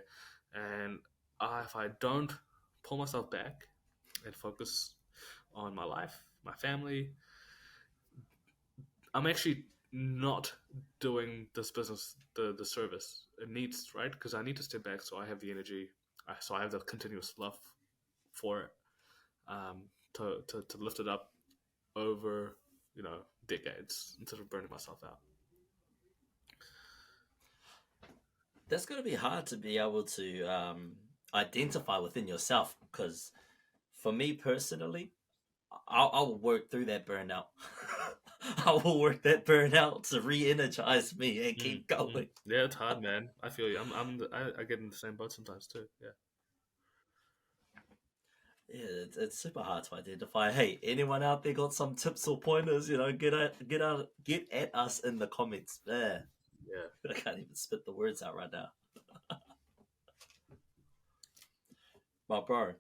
And if I don't pull myself back and focus on my life, my family, I'm actually not doing this business the service it needs, right? Because I need to step back so I have the energy, so I have the continuous love for it, to lift it up over decades instead of burning myself out. That's going to be hard to be able to identify within yourself, because for me personally, I'll work through that burnout. I will work that burnout to re-energize me and Mm, keep going. Yeah, it's hard, man. I feel you. I get in the same boat sometimes too. Yeah. Yeah, it's super hard to identify. Hey, anyone out there got some tips or pointers? Get at us in the comments. There, Yeah. I can't even spit the words out right now. But bro,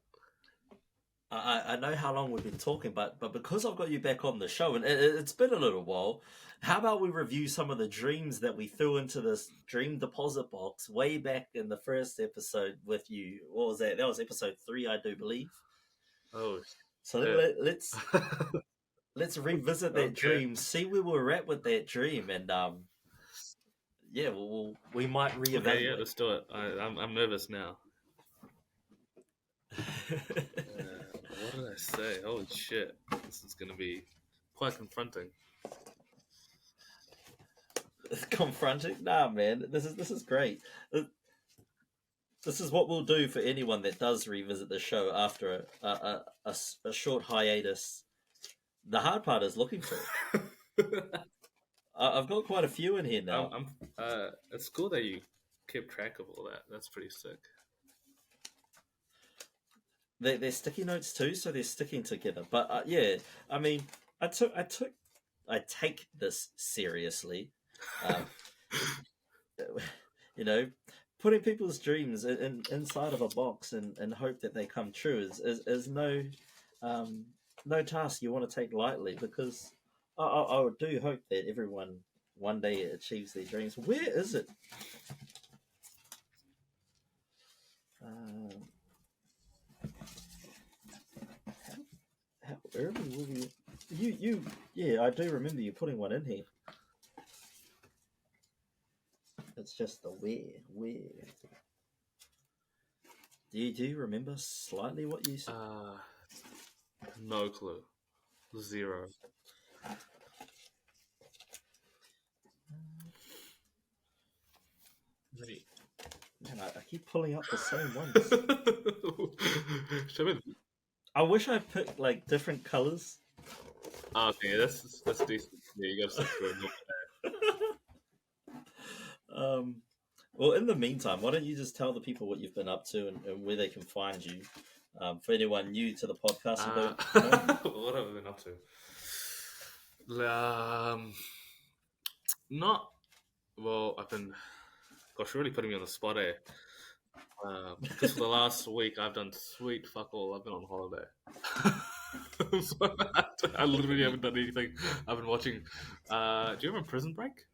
I know how long we've been talking, but because I've got you back on the show, and it's been a little while, how about we review some of the dreams that we threw into this dream deposit box way back in the first episode with you? What was that? That was episode 3, I do believe. Oh So shit. let's revisit that Okay. dream, see where we're at with that dream, and yeah, we might Okay. Yeah. reevaluate. Let's do it. I'm nervous now. What did I say? Holy shit! This is gonna be quite confronting. Confronting? Nah, man, this is great. This is what we'll do for anyone that does revisit the show after a short hiatus. The hard part is looking for it. I've got quite a few in here now. It's cool that you keep track of all that. That's pretty sick. They're sticky notes too, so they're sticking together. But yeah, I mean, I take this seriously. Um, you know, putting people's dreams inside of a box and hope that they come true is no task you want to take lightly, because I do hope that everyone one day achieves their dreams. Where is it? Um, how early will you? Yeah, I do remember you putting one in here. It's just the where. Do you remember slightly what you said? No clue. Zero. Man, I keep pulling up the same ones. Show me. I wish I picked like different colors. Okay, that's decent. Yeah, you gotta stick to a normal Um, well, in the meantime, why don't you just tell the people what you've been up to and where they can find you? For anyone new to the podcast who don't know you. What have I been up to? Not well. I've been, gosh, you're really putting me on the spot, eh? Because for the last week, I've done sweet fuck all. I've been on holiday. So I literally haven't done anything. I've been watching. Do you remember Prison Break?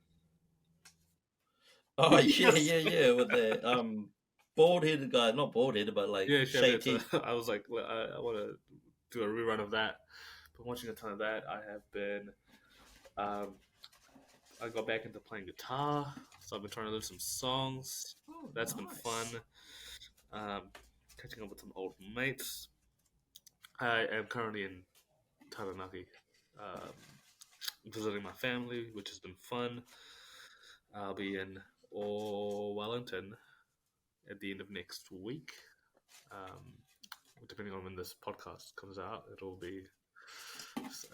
Oh yeah, with the bald-headed guy, not bald-headed, but like Yeah, shaved so teeth. I was like, I want to do a rerun of that. Been watching a ton of that. I have been. I got back into playing guitar, so I've been trying to learn some songs. Oh, That's been nice. fun. Catching up with some old mates. I am currently in Taranaki, visiting my family, which has been fun. I'll be in Wellington at the end of next week. Depending on when this podcast comes out, it'll be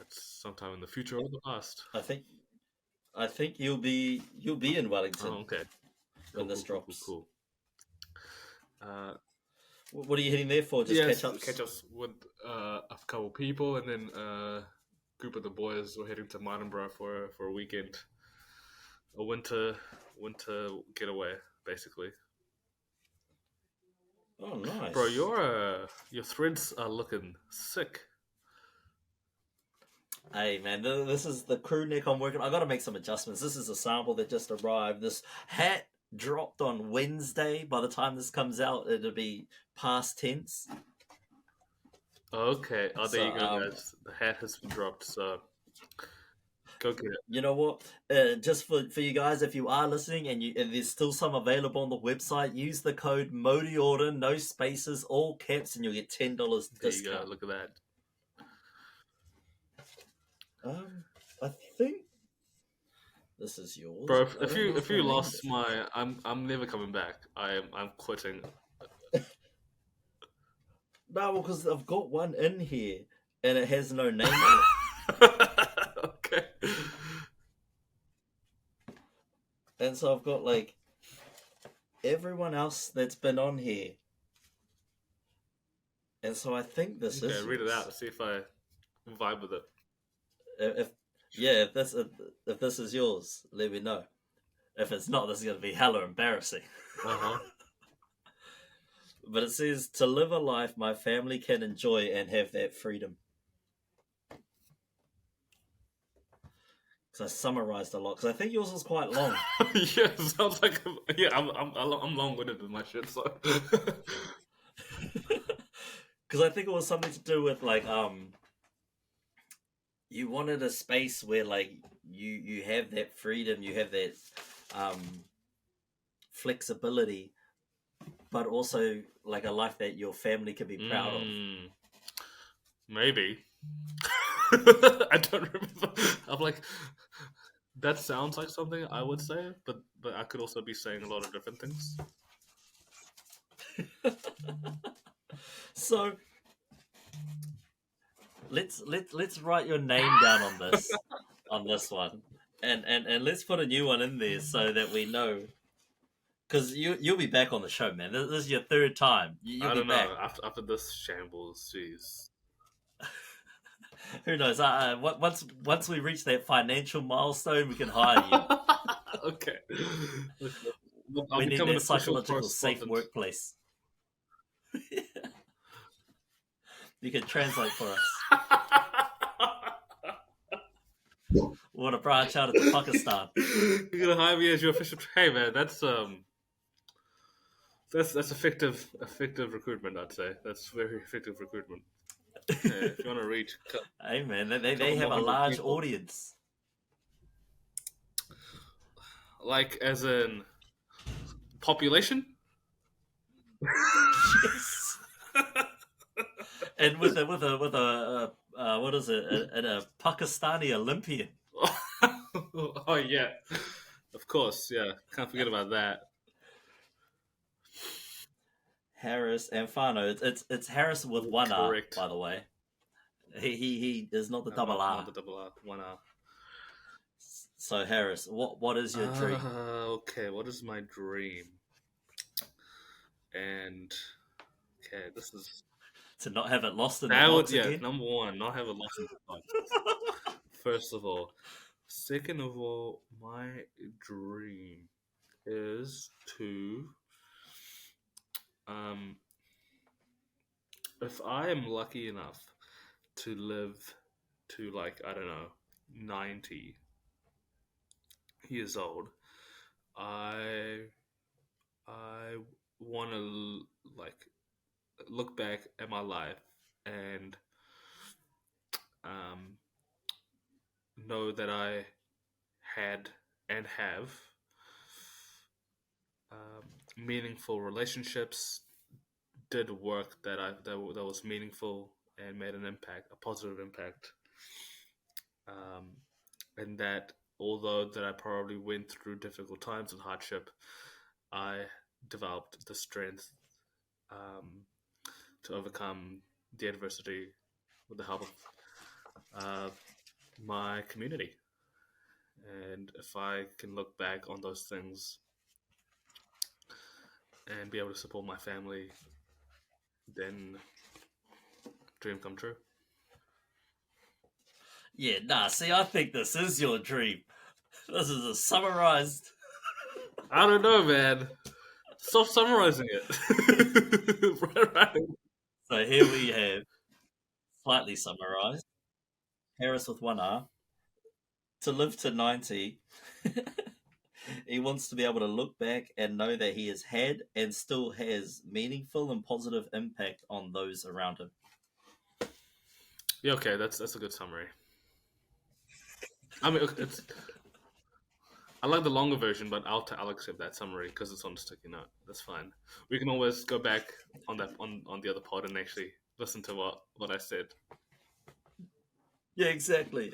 sometime in the future or the past. I think you'll be in Wellington. Oh, okay. When this drops. Cool. What are you heading there for? Just catch ups with a couple people, and then a group of the boys. We're heading to Martinborough for a weekend, a winter getaway, basically. Oh, nice, bro! Your threads are looking sick. Hey man, this is the crew neck I'm working. I got to make some adjustments. This is a sample that just arrived. This hat dropped on Wednesday. By the time this comes out, it'll be past tense. Okay. Oh, there you go, guys. The hat has been dropped, so go get it. You know what? Just for you guys, if you are listening and there's still some available on the website, use the code MODIORDER, no spaces, all caps, and you'll get $10 discount. There you go. Look at that. I think this is yours, bro. If you lost my, I'm never coming back. I'm quitting. No, well, because I've got one in here and it has no name on it. Okay. And so I've got like everyone else that's been on here, and so I think this is. Okay, read it out. See if I vibe with it. If this is yours, let me know. If it's not, this is going to be hella embarrassing. But it says, to live a life my family can enjoy and have that freedom. Because I summarized a lot, because I think yours was quite long. Yeah, sounds like I'm long-winded with my shit. So, because I think it was something to do with like you wanted a space where like you have that freedom, you have that flexibility, but also like a life that your family can be proud of. Maybe. I don't remember. I'm like, that sounds like something I would say, but I could also be saying a lot of different things. So let's write your name down on this one, and let's put a new one in there so that we know. Because you'll be back on the show, man. This is your third time. I don't know. After this shambles, jeez. Who knows? Once we reach that financial milestone, we can hire you. Okay. We need that psychological safe workplace. You can translate for us. We want to branch out into Pakistan. You're gonna hire me as your official. Hey man, that's effective recruitment. I'd say that's very effective recruitment. If you want to reach, hey man, they have a large audience. Like as in population. Yes. And with a what is it? A Pakistani Olympian. Oh yeah, of course, yeah. Can't forget about that. Harris and whānau. It's Harris with one R, Correct. by the way. He is not the No, double not, R. not the double R. 1R. So Harris, what is your dream? Okay, what is my dream? And okay, this is To not have it lost in the that would box yeah. again? Number one, not have a loss in the box. First of all, second of all, my dream is to if I am lucky enough to live to like I don't know 90 years old, I want to like look back at my life and um, know that I had and have meaningful relationships, did work that was meaningful and made an impact, a positive impact, and that although that I probably went through difficult times and hardship, I developed the strength to overcome the adversity with the help of my community. And if I can look back on those things and be able to support my family, then dream come true. Yeah, nah, see, I think this is your dream. This is a summarized. I don't know, man. Stop summarizing it. right. So here we have, slightly summarized, Harris with one R. To live to 90, he wants to be able to look back and know that he has had and still has meaningful and positive impact on those around him. Yeah, okay, that's a good summary. I mean, it's. I like the longer version, but I'll accept that summary because it's on the sticky note. That's fine. We can always go back on that on the other pod and actually listen to what I said. Yeah, exactly.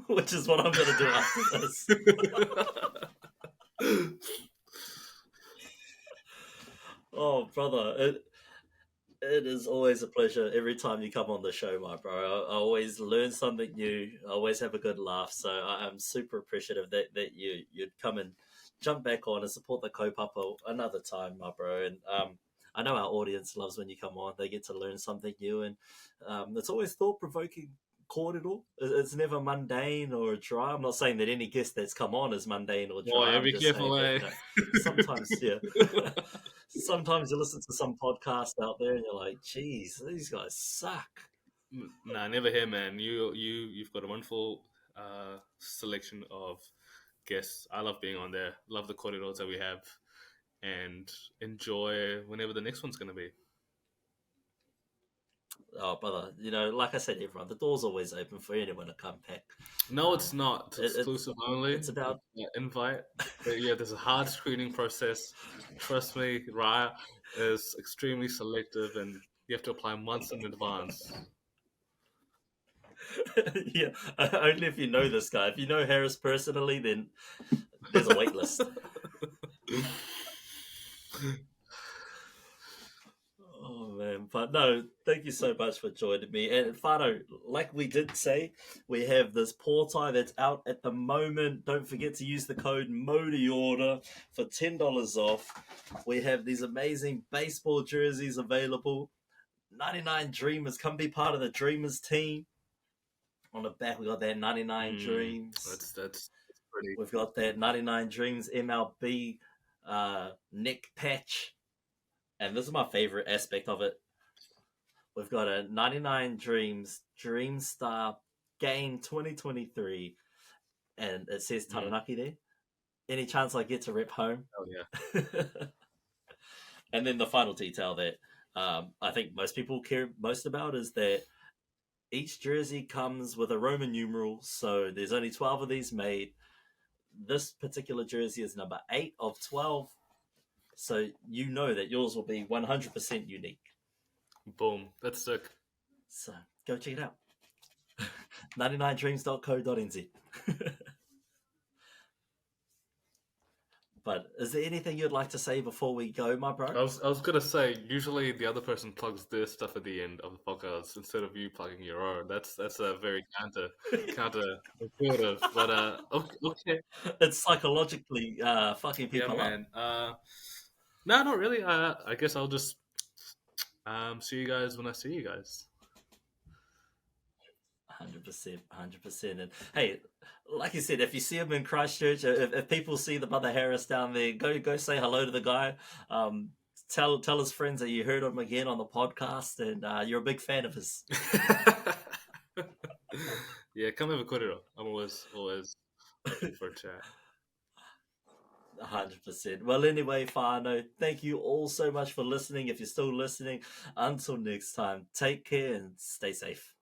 Which is what I'm going to do after this. Oh, brother, it is always a pleasure every time you come on the show, my bro. I always learn something new. I always have a good laugh. So I'm super appreciative that you'd come and jump back on and support the kaupapa another time, my bro. And I know our audience loves when you come on. They get to learn something new, and it's always thought provoking. Kōrero. It's never mundane or dry. I'm not saying that any guest that's come on is mundane or dry. Oh, yeah, I'm be just careful, saying eh? that, sometimes, yeah. Sometimes you listen to some podcast out there and you're like, geez, these guys suck. Nah, never here, man. You've got a wonderful selection of guests. I love being on there. Love the corridors that we have, and enjoy whenever the next one's going to be. Oh, brother, like I said, everyone, the door's always open for anyone to come back. No, it's not. It's exclusive only. It's about invite. But yeah, there's a hard screening process. Trust me, Raya is extremely selective, and you have to apply months in advance. Yeah, only if you know this guy. If you know Harris personally, then there's a wait list. Oh man, but no, thank you so much for joining me. And whānau, like we did say, we have this portai that's out at the moment. Don't forget to use the code MODIORDER for $10 off. We have these amazing baseball jerseys available. 99 Dreamers, come be part of the Dreamers team. On the back, we got that 99 Dreams. That's pretty. We've got that 99 Dreams MLB neck patch. And this is my favorite aspect of it. We've got a 99 Dreams Dream Star Game 2023. And it says Taranaki there. Any chance I get to rep home? Oh, yeah. And then the final detail that I think most people care most about is that each jersey comes with a Roman numeral. So there's only 12 of these made. This particular jersey is number 8 of 12. So you know that yours will be 100% unique. Boom. That's sick. So go check it out. 99dreams.co.nz But is there anything you'd like to say before we go, my bro? I was gonna say, usually the other person plugs their stuff at the end of the podcast instead of you plugging your own. That's a very counterintuitive. But okay, It's psychologically fucking yeah, people up. man. No, not really. I guess I'll just see you guys when I see you guys. 100%, 100%. And hey, like you said, if you see him in Christchurch, if people see the Mother Harris down there, go say hello to the guy. Tell his friends that you heard him again on the podcast, and you're a big fan of his. Yeah, come have a kōrero. I'm always open for a chat. 100%. Well, anyway, whānau, thank you all so much for listening. If you're still listening, until next time, take care and stay safe.